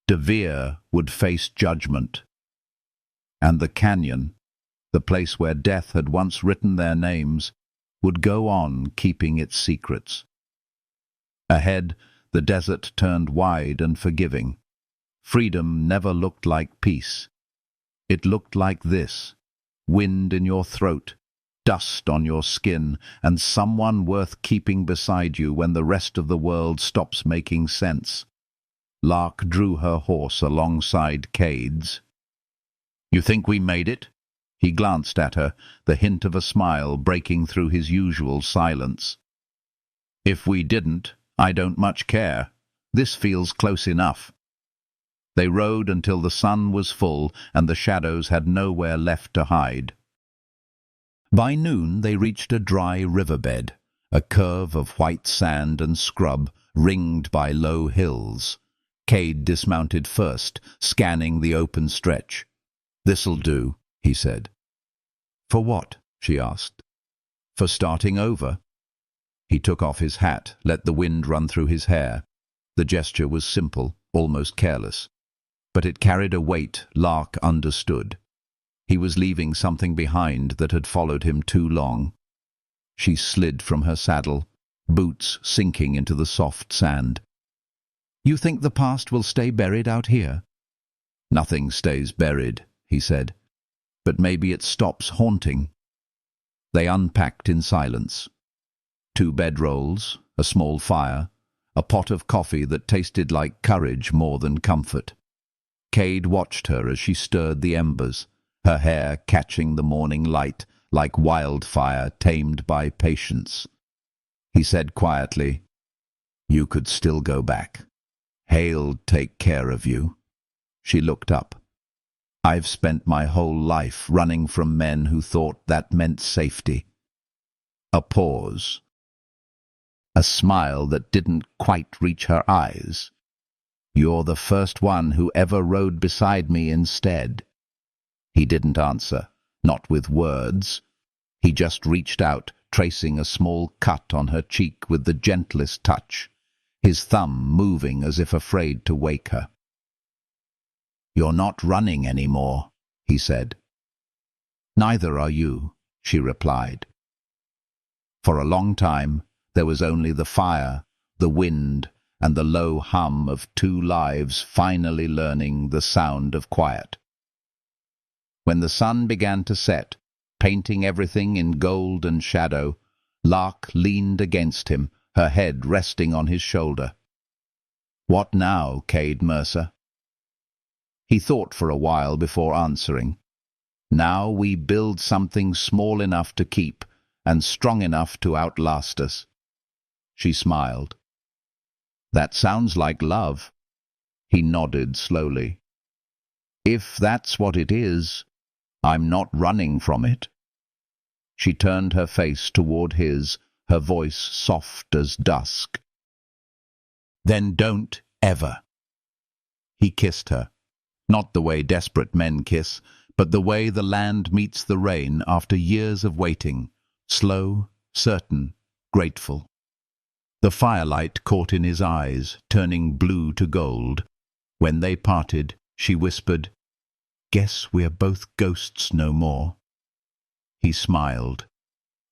DeVere would face judgment. And the canyon, the place where death had once written their names, would go on keeping its secrets. Ahead, the desert turned wide and forgiving. Freedom never looked like peace. It looked like this: wind in your throat, dust on your skin, and someone worth keeping beside you when the rest of the world stops making sense. Lark drew her horse alongside Cade's. "You think we made it?" He glanced at her, the hint of a smile breaking through his usual silence. "If we didn't, I don't much care. This feels close enough." They rode until the sun was full and the shadows had nowhere left to hide. By noon they reached a dry riverbed, a curve of white sand and scrub ringed by low hills. Cade dismounted first, scanning the open stretch. "This'll do," he said. "For what?" she asked. "For starting over." He took off his hat, let the wind run through his hair. The gesture was simple, almost careless. But it carried a weight Lark understood. He was leaving something behind that had followed him too long. She slid from her saddle, boots sinking into the soft sand. "You think the past will stay buried out here?" "Nothing stays buried," he said. "But maybe it stops haunting." They unpacked in silence. 2 bedrolls, a small fire, a pot of coffee that tasted like courage more than comfort. Cade watched her as she stirred the embers, her hair catching the morning light like wildfire tamed by patience. He said quietly, "You could still go back. Hale'd take care of you." She looked up. "I've spent my whole life running from men who thought that meant safety." A pause. A smile that didn't quite reach her eyes. "You're the first one who ever rode beside me instead." He didn't answer, not with words. He just reached out, tracing a small cut on her cheek with the gentlest touch, his thumb moving as if afraid to wake her. "You're not running anymore," he said. "Neither are you," she replied. For a long time, there was only the fire, the wind, and the low hum of 2 lives finally learning the sound of quiet. When the sun began to set, painting everything in gold and shadow, Lark leaned against him, her head resting on his shoulder. "What now, Cade Mercer?" He thought for a while before answering. "Now we build something small enough to keep and strong enough to outlast us." She smiled. "That sounds like love." He nodded slowly. "If that's what it is, I'm not running from it." She turned her face toward his, her voice soft as dusk. "Then don't ever." He kissed her, not the way desperate men kiss, but the way the land meets the rain after years of waiting, slow, certain, grateful. The firelight caught in his eyes, turning blue to gold. When they parted, she whispered, "Guess we're both ghosts no more." He smiled.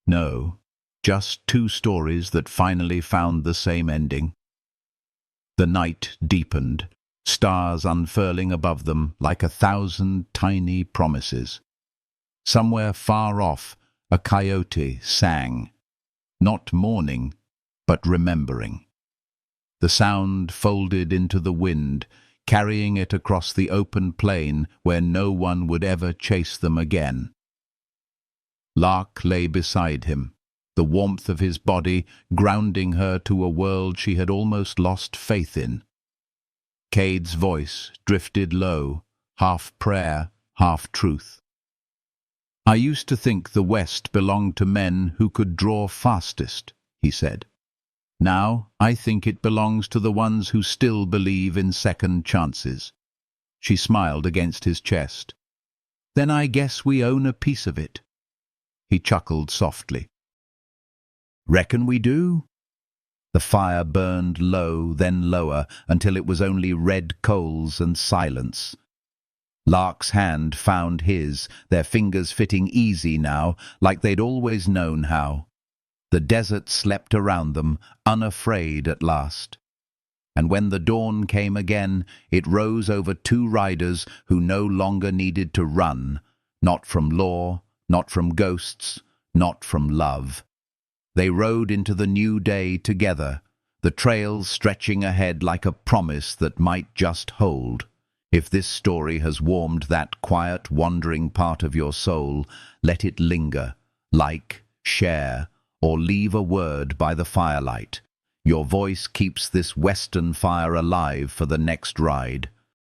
"No, just 2 stories that finally found the same ending." The night deepened, stars unfurling above them like 1,000 tiny promises. Somewhere far off, a coyote sang, not mourning, but remembering. The sound folded into the wind, carrying it across the open plain where no one would ever chase them again. Lark lay beside him, the warmth of his body grounding her to a world she had almost lost faith in. Cade's voice drifted low, half prayer, half truth. "I used to think the West belonged to men who could draw fastest," he said. "Now I think it belongs to the ones who still believe in second chances." She smiled against his chest. "Then I guess we own a piece of it." He chuckled softly. "Reckon we do?" The fire burned low, then lower, until it was only red coals and silence. Lark's hand found his, their fingers fitting easy now, like they'd always known how. The desert slept around them, unafraid at last. And when the dawn came again, it rose over two riders who no longer needed to run, not from law, not from ghosts, not from love. They rode into the new day together, the trails stretching ahead like a promise that might just hold. If this story has warmed that quiet, wandering part of your soul, let it linger, like, share, or leave a word by the firelight. Your voice keeps this western fire alive for the next ride.